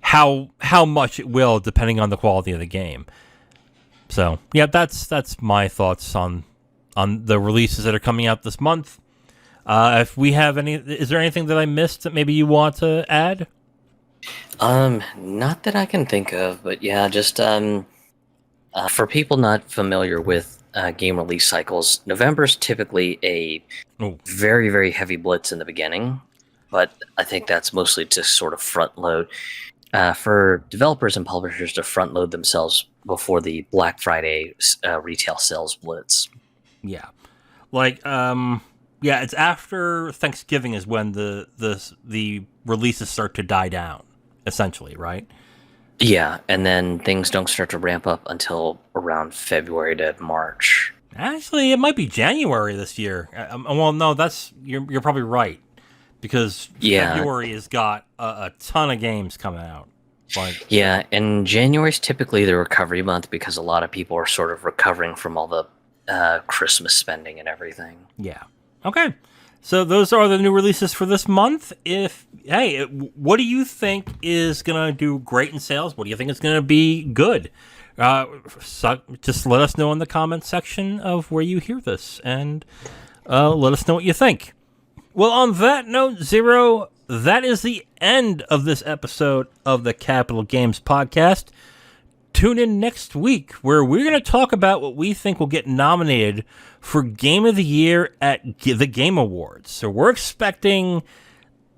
how much it will depending on the quality of the game. So yeah, that's my thoughts on the releases that are coming out this month. If we have is there anything that I missed that maybe you want to add? Not that I can think of, but yeah, just for people not familiar with game release cycles, November is typically a very, very heavy blitz in the beginning, but I think that's mostly to sort of front load for developers and publishers to front load themselves before the Black Friday retail sales blitz. Yeah, it's after Thanksgiving is when the releases start to die down, essentially, right? Yeah, and then things don't start to ramp up until around February to March. Actually, it might be January this year. Well, no, you're probably right, because February has got a ton of games coming out. Yeah, and January's typically the recovery month because a lot of people are sort of recovering from all the Christmas spending and everything. Yeah. Okay. So those are the new releases for this month. What do you think is going to do great in sales? What do you think is going to be good? Just let us know in the comments section of where you hear this, and let us know what you think. Well, on that note, Zero, that is the end of this episode of the Capital Games Podcast. Tune in next week where we're going to talk about what we think will get nominated for Game of the Year at the Game Awards. So we're expecting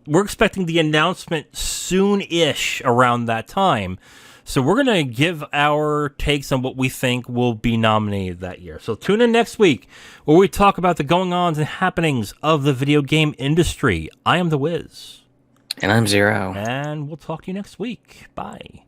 the announcement soon-ish around that time. So we're going to give our takes on what we think will be nominated that year. So tune in next week where we talk about the going-ons and happenings of the video game industry. I am The Wiz. And I'm Zero. And we'll talk to you next week. Bye.